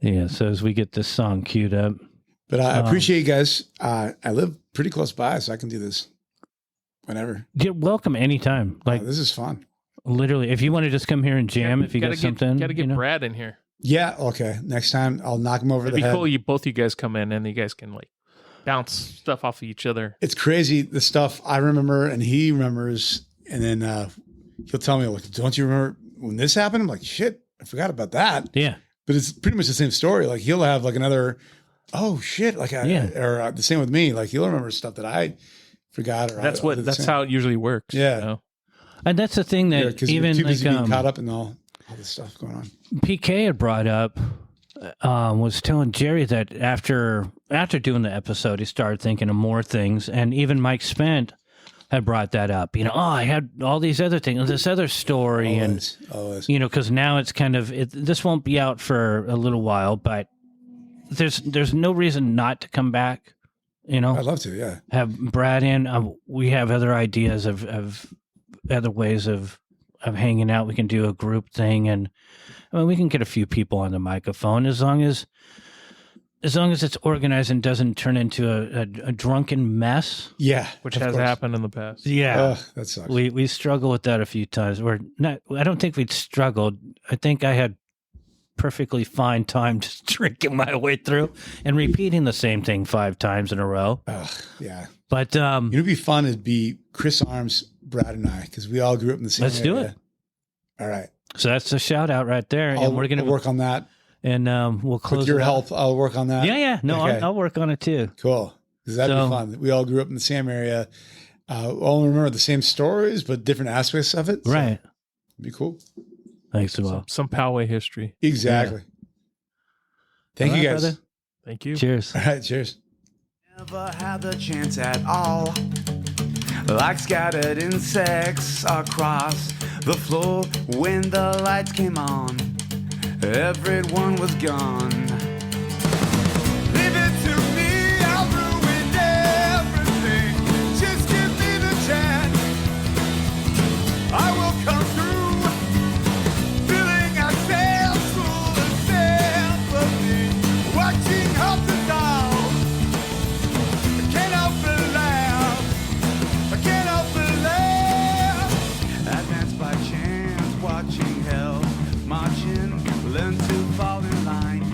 Yeah, so as we get this song queued up. But I appreciate you guys. I live pretty close by, so I can do this whenever. Get welcome anytime. This is fun. Literally, if you want to just come here and jam, if you got something. Got to get Brad in here. Yeah, okay. Next time, I'll knock him over the head. It'd be cool. Both you guys come in, and you guys can bounce stuff off of each other. It's crazy, the stuff I remember and he remembers, and then he'll tell me, don't you remember when this happened? I'm like, shit, I forgot about that. Yeah. But it's pretty much the same story. He'll have another, oh shit, or the same with me. He'll remember stuff that I forgot. Or that's how it usually works. Yeah. And that's the thing that even too busy being caught up in all this stuff going on. PK had brought up, was telling Jerry that after doing the episode, he started thinking of more things, and even Mike Spent had brought that up. I had all these other things, this other story, always. Because now it's kind of this won't be out for a little while, but there's no reason not to come back. I'd love to. Yeah, have Brad in. We have other ideas of other ways of hanging out. We can do a group thing, and we can get a few people on the microphone as long as it's organized and doesn't turn into a drunken mess. Yeah, which has happened in the past. Yeah, that sucks. We struggle with that a few times. I don't think we'd struggled. I think I had perfectly fine time just drinking my way through and repeating the same thing 5 times in a row. Yeah, but it'd be fun. It'd be Chris Arms, Brad, and I, because we all grew up in the same area. Let's do it. All right. So that's a shout out right there, and we're gonna work on that. And we'll close. With your help, I'll work on that. Yeah. No, okay. I'll work on it too. Cool. Because that'd be fun. We all grew up in the same area. We all remember the same stories, but different aspects of it. So right. It'd be cool. Thanks a lot. Some Poway history. Exactly. Yeah. Thank you guys. Brother. Thank you. Cheers. All right. Cheers. Never had the chance at all. Like scattered insects across the floor when the lights came on. Everyone was gone. Leave it to me, I'll ruin everything. Just give me the chance. I will come through, filling ourselves full of sympathy. Watching up the down. I can't help but laugh. I can't help but laugh. I danced by chance, watching hell marching. Learn to fall in line.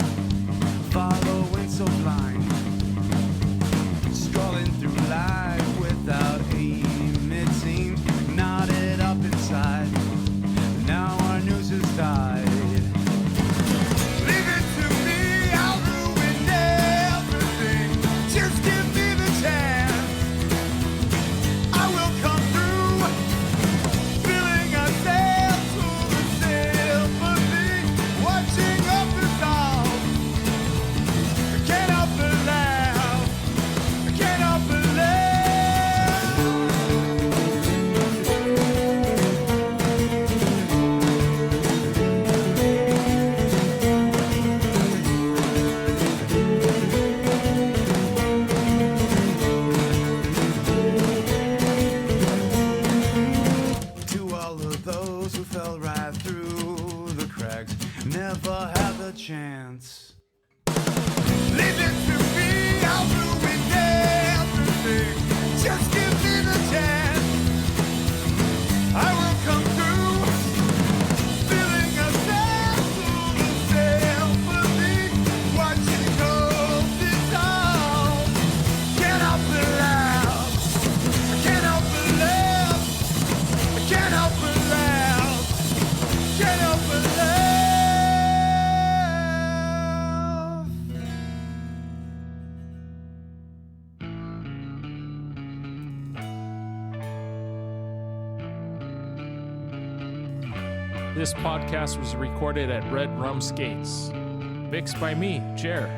This podcast was recorded at Red Rum Skates. Mixed by me, Jer.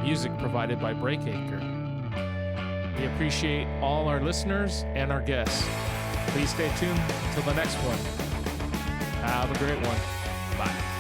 Music provided by Breakacre. We appreciate all our listeners and our guests. Please stay tuned until the next one. Have a great one. Bye.